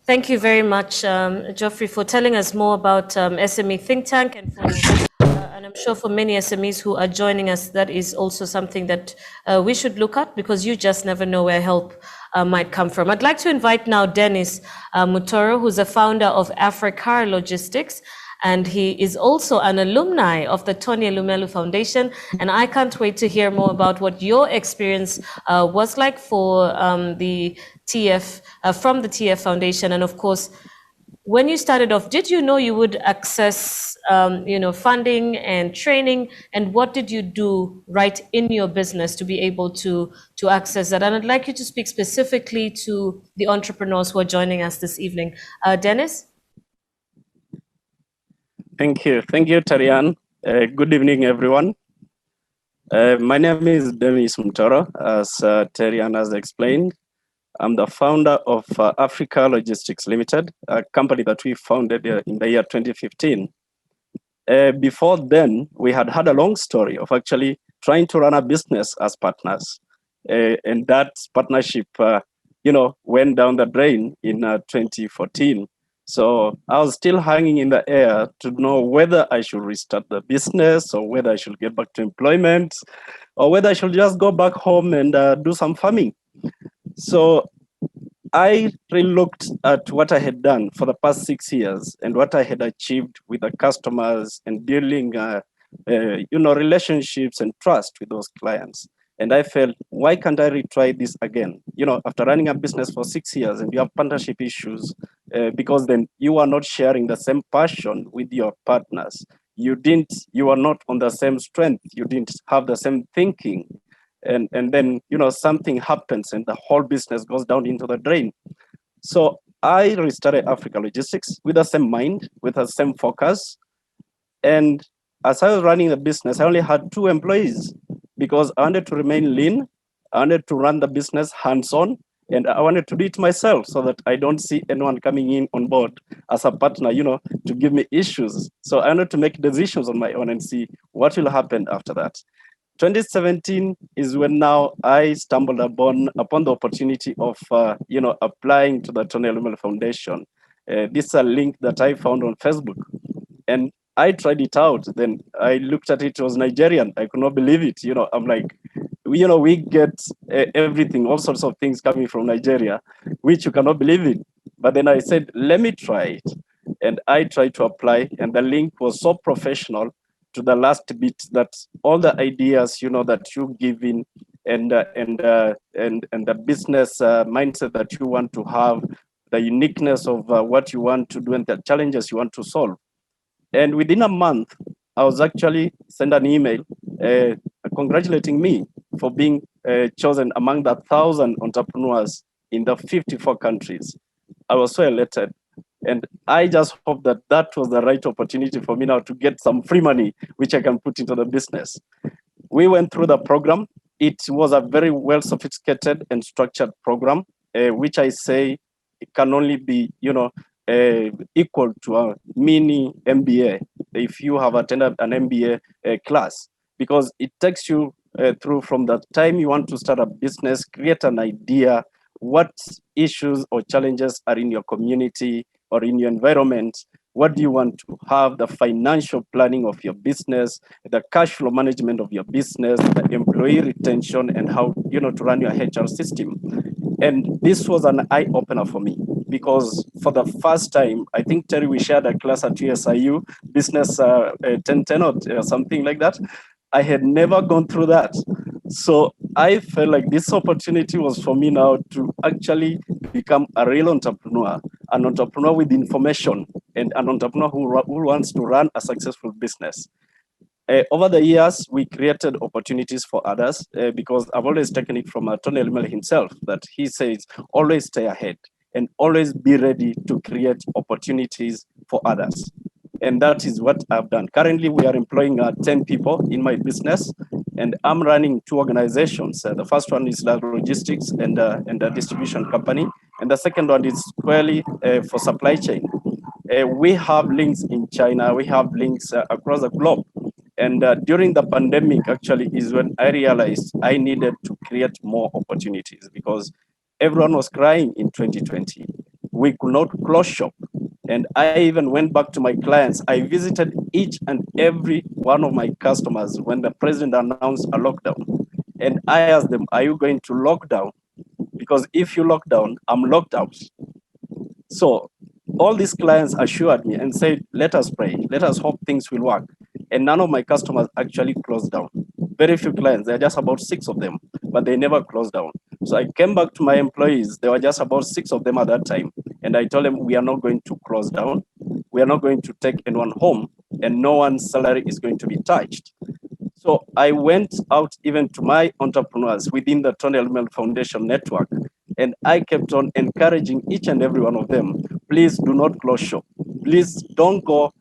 Thank you very much, Geoffrey, for telling us more about SME Think Tank, and I'm sure for many SMEs who are joining us, that is also something that we should look at, because you just never know where help might come from. I'd like to invite now Dennis Mutoro, who's a founder of Africar Logistics, and he is also an alumni of the Tony Elumelu Foundation. And I can't wait to hear more about what your experience was like for the TF, from the TF Foundation. And of course, when you started off, did you know you would access, funding and training? And what did you do right in your business to be able to access that? And I'd like you to speak specifically to the entrepreneurs who are joining us this evening. Dennis? Thank you, Tarian. Good evening, everyone. My name is Dennis Mtoro, as Tarian has explained. I'm the founder of Africa Logistics Limited, a company that we founded in the year 2015. Before then, we had a long story of actually trying to run a business as partners. And that partnership, went down the drain in 2014. So I was still hanging in the air to know whether I should restart the business or whether I should get back to employment or whether I should just go back home and do some farming. So I looked at what I had done for the past 6 years and what I had achieved with the customers and building, relationships and trust with those clients. And I felt, why can't I retry this again? After running a business for 6 years and you have partnership issues, because then you are not sharing the same passion with your partners. You are not on the same strength. You didn't have the same thinking. And then, something happens and the whole business goes down into the drain. So I restarted Africa Logistics with the same mind, with the same focus. And as I was running the business, I only had 2 employees because I wanted to remain lean. I wanted to run the business hands-on, and I wanted to do it myself so that I don't see anyone coming in on board as a partner, to give me issues. So I wanted to make decisions on my own and see what will happen after that. 2017 is when now I stumbled upon the opportunity of, applying to the Tony Elumelu Foundation. This is a link that I found on Facebook. And I tried it out. Then I looked at it, it was Nigerian. I could not believe it. I'm like, we get everything, all sorts of things coming from Nigeria, which you cannot believe it. But then I said, let me try it. And I tried to apply, and the link was so professional to the last bit that all the ideas, that you give in and the business mindset that you want to have, the uniqueness of what you want to do and the challenges you want to solve. And within a month, I was actually sent an email congratulating me for being chosen among the 1,000 entrepreneurs in the 54 countries. I was so elated. And I just hope that that was the right opportunity for me now to get some free money, which I can put into the business. We went through the program. It was a very well sophisticated and structured program, which I say it can only be, equal to a mini MBA if you have attended an MBA class, because it takes you through from the time you want to start a business, create an idea, what issues or challenges are in your community or in your environment, what do you want to have, the financial planning of your business, the cash flow management of your business, the employee retention, and how to run your HR system. And this was an eye-opener for me, because for the first time, I think, Terry, we shared a class at USIU, Business 1010 or something like that. I had never gone through that. So I felt like this opportunity was for me now to actually become a real entrepreneur, an entrepreneur with information, and an entrepreneur who wants to run a successful business. Over the years, we created opportunities for others because I've always taken it from Tony Elumelu himself, that he says, always stay ahead and always be ready to create opportunities for others. And that is what I've done. Currently, we are employing 10 people in my business, and I'm running 2 organizations. The first one is logistics and a distribution company. And the second one is squarely for supply chain. We have links in China, we have links across the globe. And during the pandemic, actually, is when I realized I needed to create more opportunities, because everyone was crying in 2020. We could not close shop. And I even went back to my clients. I visited each and every one of my customers when the president announced a lockdown. And I asked them, are you going to lock down? Because if you lock down, I'm locked out. So all these clients assured me and said, let us pray, let us hope things will work. And none of my customers actually closed down. Very few clients, there are just about 6 of them, but they never closed down. So I came back to my employees, there were just about 6 of them at that time. And I told them, we are not going to close down. We are not going to take anyone home, and no one's salary is going to be touched. So I went out even to my entrepreneurs within the Tony Elumelu Foundation network, and I kept on encouraging each and every one of them, please do not close shop. Please don't go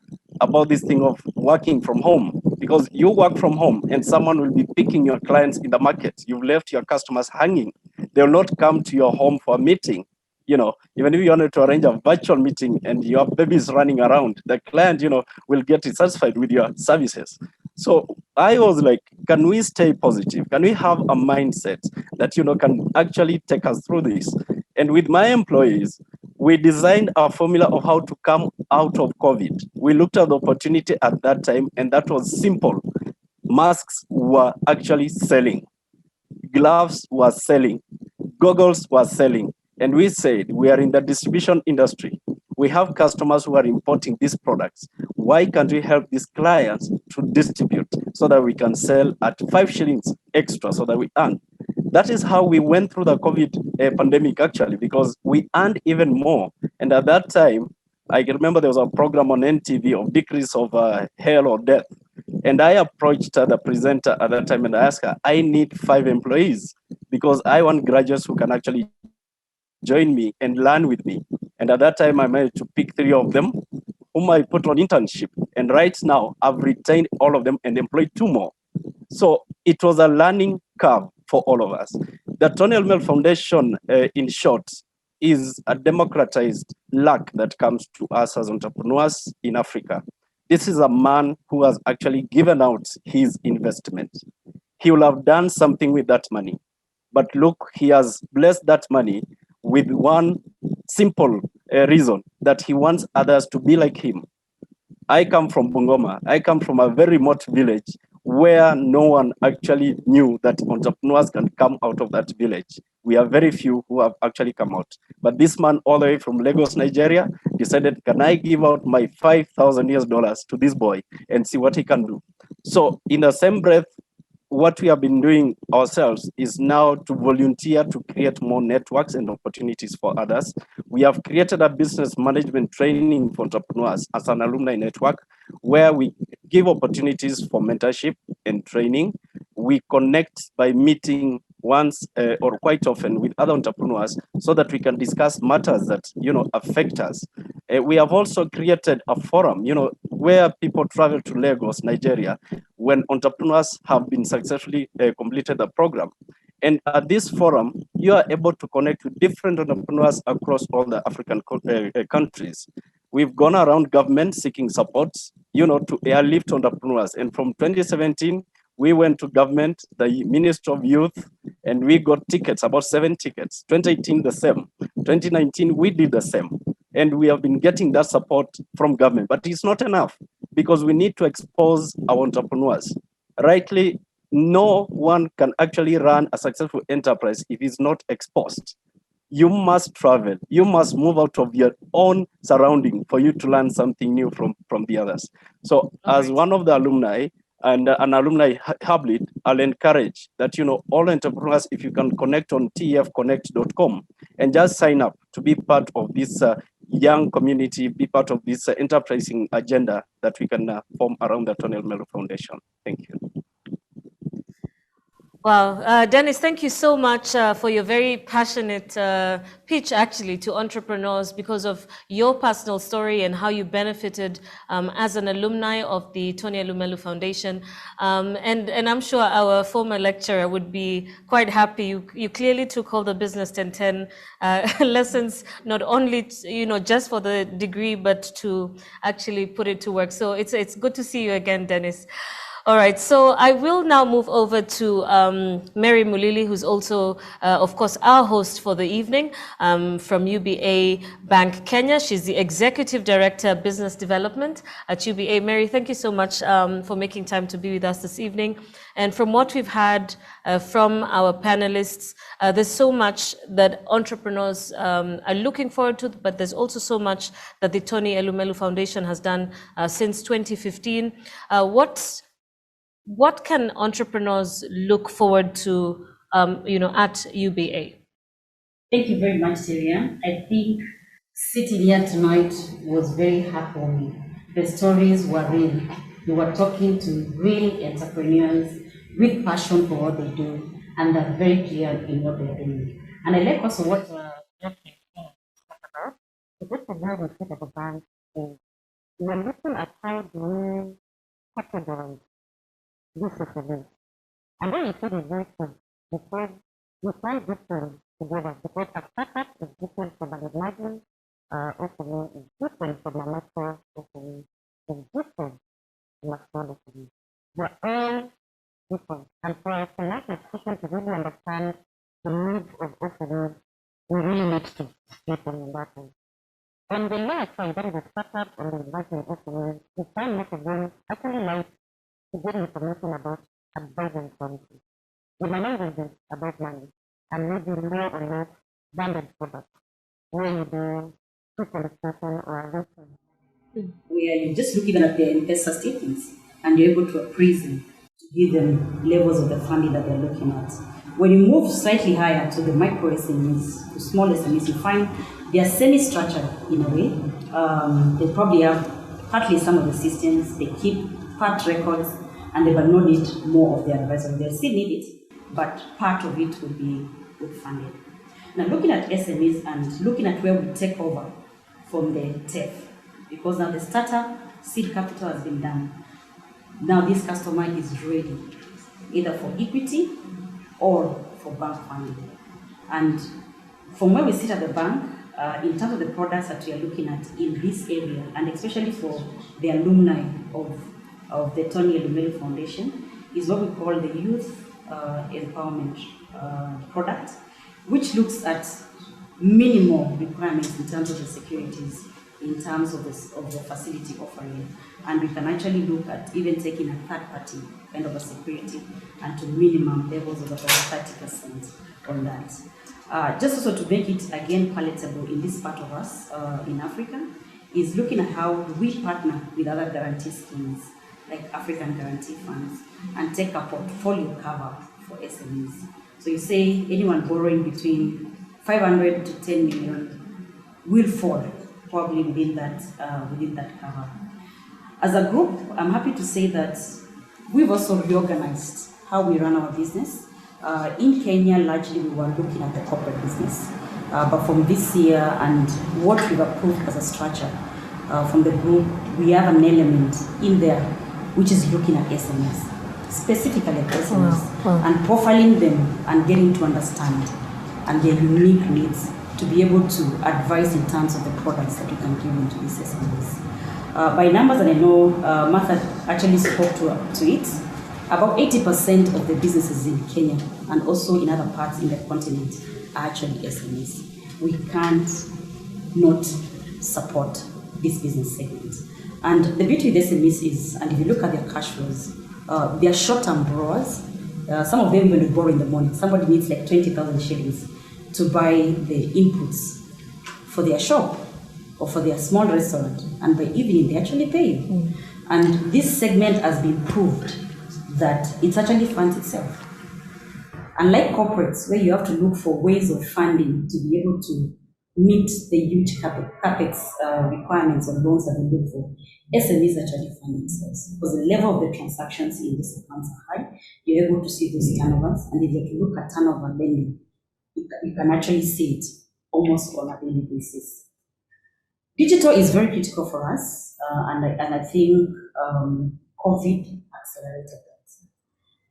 about this thing of working from home, because you work from home and someone will be picking your clients in the market. You've left your customers hanging. They'll not come to your home for a meeting. You know, even if you wanted to arrange a virtual meeting and your baby is running around, the client, you know, will get satisfied with your services. So I was like, can we stay positive? Can we have a mindset that, you know, can actually take us through this? And with my employees, we designed a formula of how to come out of COVID. We looked at the opportunity at that time, and that was simple. Masks were actually selling. Gloves were selling. Goggles were selling. And we said, we are in the distribution industry. We have customers who are importing these products. Why can't we help these clients to distribute so that we can sell at 5 shillings extra so that we earn? That is how we went through the COVID pandemic, actually, because we earned even more. And at that time, I can remember there was a program on NTV of decrease of hell or death. And I approached the presenter at that time and I asked her, I need 5 employees because I want graduates who can actually join me and learn with me. And at that time, I managed to pick 3 of them, whom I put on internship. And right now, I've retained all of them and employed 2 more. So it was a learning curve for all of us. The Tony Elumelu Foundation, in short, is a democratized luck that comes to us as entrepreneurs in Africa. This is a man who has actually given out his investment. He will have done something with that money. But look, he has blessed that money with one simple reason, that he wants others to be like him. I come from Bungoma. I come from a very remote village where no one actually knew that entrepreneurs can come out of that village. We are very few who have actually come out. But this man all the way from Lagos, Nigeria, decided, can I give out my $5,000 to this boy and see what he can do? So in the same breath, what we have been doing ourselves is now to volunteer to create more networks and opportunities for others. We have created a business management training for entrepreneurs as an alumni network where we give opportunities for mentorship and training. We connect by meeting once or quite often with other entrepreneurs so that we can discuss matters that, you know, affect us. We have also created a forum, you know, where people travel to Lagos, Nigeria, when entrepreneurs have been successfully completed the program. And at this forum, you are able to connect with different entrepreneurs across all the African countries. We've gone around government seeking support, you know, to airlift entrepreneurs. And from 2017, we went to government, the Ministry of Youth, and we got tickets, about 7 tickets. 2018, the same. 2019, we did the same. And we have been getting that support from government, but it's not enough because we need to expose our entrepreneurs. Rightly, no one can actually run a successful enterprise if it's not exposed. You must travel. You must move out of your own surrounding for you to learn something new from the others. So as one of the alumni and an alumni hub lead, I'll encourage that, you know, all entrepreneurs, if you can connect on tfconnect.com and just sign up to be part of this young community, be part of this enterprising agenda that we can form around the Tony Elumelu Foundation. Thank you. Wow, Dennis, thank you so much for your very passionate pitch actually to entrepreneurs because of your personal story and how you benefited as an alumni of the Tony Elumelu Foundation. And I'm sure our former lecturer would be quite happy. You clearly took all the business 1010 lessons, not only, you know, just for the degree, but to actually put it to work. So it's good to see you again, Dennis. All right, so I will now move over to Mary Mulili, who's also, of course, our host for the evening from UBA Bank Kenya. She's the Executive Director, Business Development at UBA. Mary, thank you so much for making time to be with us this evening. And from what we've had from our panelists, there's so much that entrepreneurs are looking forward to, but there's also so much that the Tony Elumelu Foundation has done since 2015. What can entrepreneurs look forward to, at UBA? Thank you very much, Syria. I think sitting here tonight was very heartwarming. The stories were real. We were talking to real entrepreneurs with passion for what they do, and they're very clear in what they're doing. And I like also what Jeff talked about. The good thing now we sit at the bank is we're looking at how do we categorize this is. And then you see the very thing, because we find different together, because a startup is different from an emerging SME, is different from a mature SME, is different from a small SME. We're all different. And for us to make a decision to really understand the needs of SMEs, we really need to step in that way. And the last one, that is a startup and the emerging SMEs, we find most of them actually like to get information about advising policies. The knowledge is about money, and maybe more or less branded products, where you do pre-qualification or research. Where you just look even at their investor statements, and you're able to appraise them, to give them levels of the funding that they're looking at. When you move slightly higher to the micro SMEs, to small SMEs, you find they are semi-structured in a way. They probably have partly some of the systems, they keep part records, and they will not need more of their advisor. They'll still need it, but part of it will be funded. Now, looking at SMEs and looking at where we take over from the TEF, because now the startup seed capital has been done. Now this customer is ready, either for equity or for bank funding. And from where we sit at the bank, in terms of the products that we are looking at in this area, and especially for the alumni of the Tony Elumelu Foundation, is what we call the Youth Empowerment product, which looks at minimal requirements in terms of the securities, in terms of the facility offering. And we can actually look at even taking a third-party kind of a security and to minimum levels of about 30% on that. Just also to make it, again, palatable in this part of us, in Africa, is looking at how we partner with other guarantee schemes, like African guarantee funds, and take a portfolio cover for SMEs. So you say anyone borrowing between 500 to 10 million will fall probably within that cover. As a group, I'm happy to say that we've also reorganized how we run our business. In Kenya, largely we were looking at the corporate business. But from this year and what we've approved as a structure from the group, we have an element in there which is looking at SMEs, specifically at SMEs, and profiling them and getting to understand and their unique needs to be able to advise in terms of the products that you can give into these SMEs. By numbers, and I know Martha actually spoke to it, about 80% of the businesses in Kenya and also in other parts in the continent are actually SMEs. We can't not support this business segment. And the beauty with SMEs is, and if you look at their cash flows, they are short-term borrowers. Some of them even borrow in the morning. Somebody needs like 20,000 shillings to buy the inputs for their shop or for their small restaurant, and by evening they actually pay. And this segment has been proved that it actually funds itself. Unlike corporates, where you have to look for ways of funding to be able to meet the huge capex requirements or loans that we look for, SMEs actually fund themselves because the level of the transactions in these accounts are high. You're able to see those turnovers, and if you look at turnover lending, you can actually see it almost on a daily basis. Digital is very critical for us, and I think COVID accelerated that.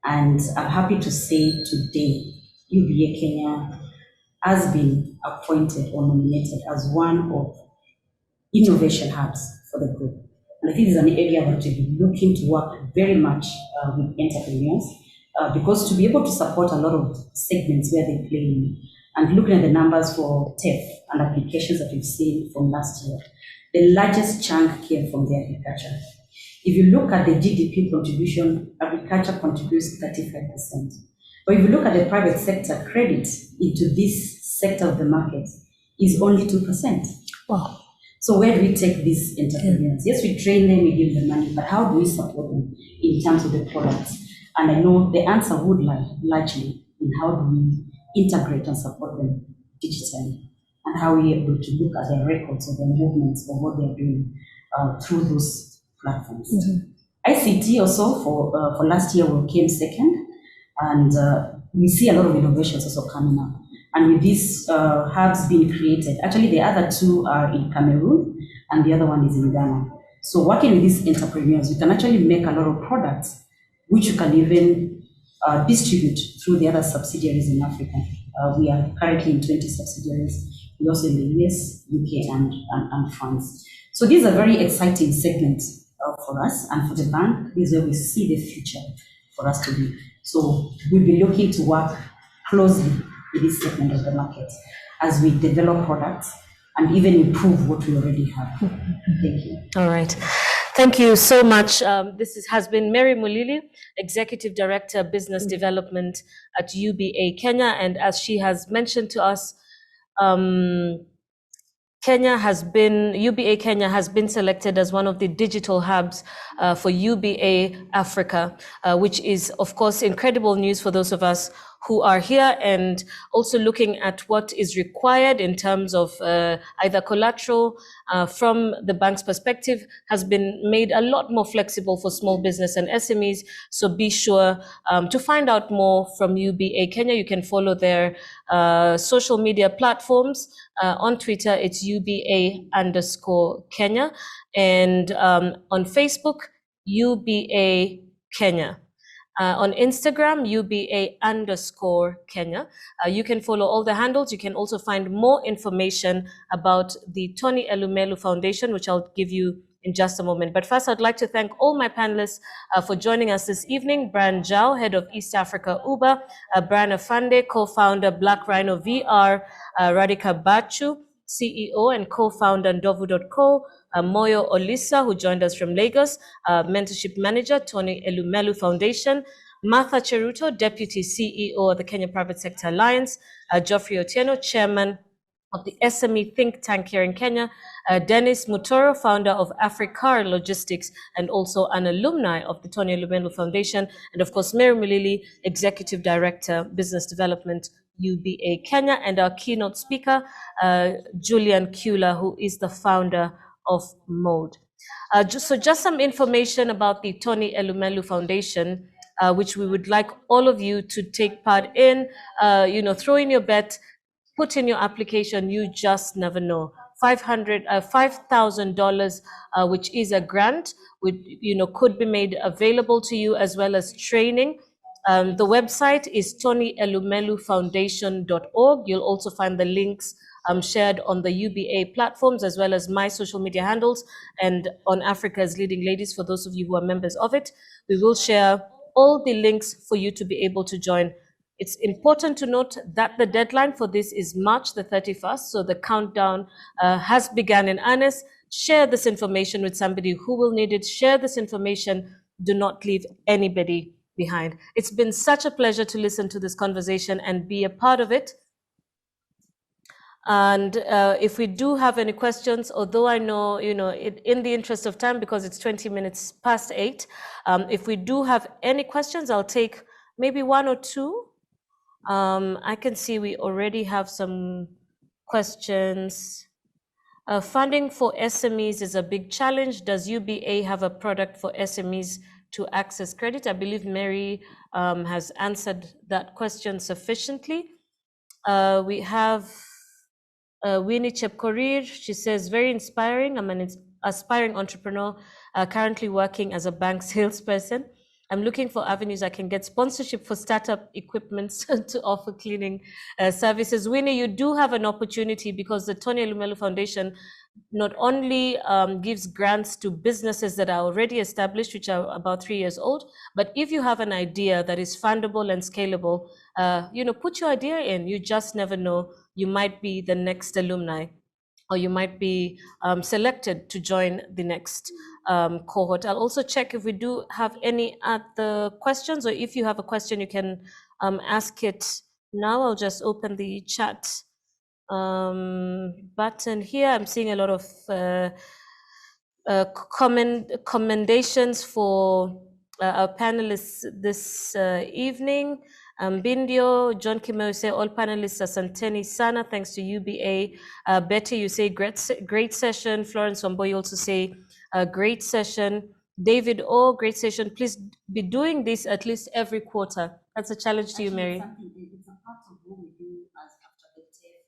And I'm happy to say today, UBA Kenya has been appointed or nominated as one of innovation hubs for the group. And I think it's an area that we're looking to work very much with entrepreneurs, because to be able to support a lot of segments where they play in, and looking at the numbers for TEF and applications that we've seen from last year, the largest chunk came from the agriculture. If you look at the GDP contribution, agriculture contributes 35%. But if you look at the private sector credit into this sector of the market, is only 2%. Wow. So where do we take these entrepreneurs? Yes, we train them, we give them money, but how do we support them in terms of the products? And I know the answer would lie largely in how do we integrate and support them digitally, and how we are able to look at their records or their movements or what they're doing through those platforms. ICT also for last year we came second, and we see a lot of innovations also coming up. And with these hubs being created, actually the other two are in Cameroon and the other one is in Ghana. So working with these entrepreneurs, we can actually make a lot of products which you can even distribute through the other subsidiaries in Africa. We are currently in 20 subsidiaries. We're also in the US, UK, and France. So these are very exciting segments for us, and for the bank, this is where we see the future for us to be. So we'll be looking to work closely with this segment of the market as we develop products and even improve what we already have. Thank you. All right. Thank you so much. Has been Mary Mulili, Executive Director, Business Development at UBA Kenya. And as she has mentioned to us, UBA Kenya has been selected as one of the digital hubs for UBA Africa, which is, of course, incredible news for those of us who are here, and also looking at what is required in terms of either collateral from the bank's perspective has been made a lot more flexible for small business and SMEs. So be sure to find out more from UBA Kenya. You can follow their social media platforms. On Twitter, it's UBA_Kenya, and on Facebook, UBA Kenya. On Instagram, UBA_Kenya. You can follow all the handles. You can also find more information about the Tony Elumelu Foundation, which I'll give you in just a moment. But first, I'd like to thank all my panelists for joining us this evening. Brian Zhao, Head of East Africa UBA, Brian Afande, Co-founder Black Rhino VR, Radhika Bachu, CEO and co-founder Ndovu.co, Moyo Olisa, who joined us from Lagos, Mentorship Manager, Tony Elumelu Foundation, Martha Cheruto, Deputy CEO of the Kenya Private Sector Alliance, Geoffrey Otieno, Chairman of the SME think tank here in Kenya, Dennis Mutoro, founder of Africar Logistics and also an alumni of the Tony Elumelu Foundation, and of course, Mary Mulili, Executive Director, Business Development, UBA Kenya, and our keynote speaker, Julian Kula, who is the founder of Mode. Just some information about the Tony Elumelu Foundation, which we would like all of you to take part in. Throw in your bet, put in your application. You just never know. $5,000, which is a grant, could be made available to you, as well as training. The website is tonyelumelufoundation.org. You'll also find the links shared on the UBA platforms, as well as my social media handles, and on Africa's Leading Ladies, for those of you who are members of it. We will share all the links for you to be able to join. It's important to note that the deadline for this is March the 31st, so the countdown has begun in earnest. Share this information with somebody who will need it. Share this information. Do not leave anybody behind. It's been such a pleasure to listen to this conversation and be a part of it. And if we do have any questions, although I know, in the interest of time, because it's 20 minutes past 8, if we do have any questions, I'll take maybe one or two. I can see we already have some questions. Funding for SMEs is a big challenge. Does UBA have a product for SMEs to access credit? I believe Mary has answered that question sufficiently. We have Winnie Chepkorir. She says, very inspiring. I'm an aspiring entrepreneur, currently working as a bank salesperson. I'm looking for avenues I can get sponsorship for startup equipment to offer cleaning services. Winnie, you do have an opportunity because the Tony Elumelu Foundation not only gives grants to businesses that are already established, which are about 3 years old, but if you have an idea that is fundable and scalable, put your idea in. You just never know. You might be the next alumni, or you might be selected to join the next cohort. I'll also check if we do have any other questions, or if you have a question, you can ask it now. I'll just open the chat button here. I'm seeing a lot of commendations for our panelists this evening. Bindio, John Kimeo say all panelists are Santeni Sana, thanks to UBA. Betty, you say great session. Florence Wambo, you also say great session. David, great session. Please be doing this at least every quarter. That's a challenge to you, Mary. It's a part of what we do as after the TEF.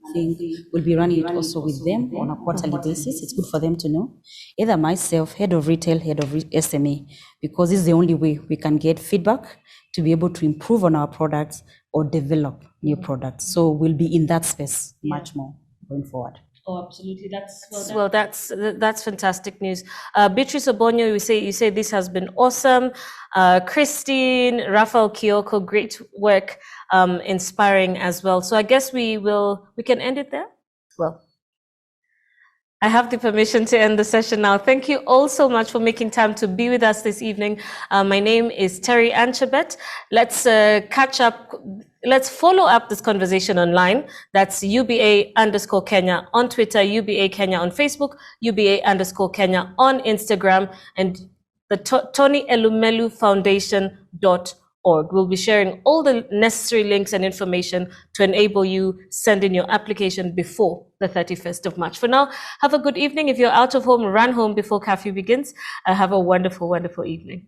I think we'll be running it also with them on a quarterly basis. It's good for them to know. Either myself, head of retail, head of SME, because it's the only way we can get feedback to be able to improve on our products or develop new products. So we'll be in that space much more going forward. Oh, absolutely. That's fantastic news. Beatrice Obonyo, you say this has been awesome. Christine, Rafael Kyoko, great work, inspiring as well. So I guess we can end it there. Well, I have the permission to end the session now. Thank you all so much for making time to be with us this evening. My name is Terry Anchebet. Let's catch up. Let's follow up this conversation online. That's UBA_Kenya on Twitter, UBA Kenya on Facebook, UBA_Kenya on Instagram, and the Tony Elumelu Foundation.org. We'll be sharing all the necessary links and information to enable you send in your application before the 31st of March. For now, have a good evening. If you're out of home, run home before curfew begins. Have a wonderful, wonderful evening.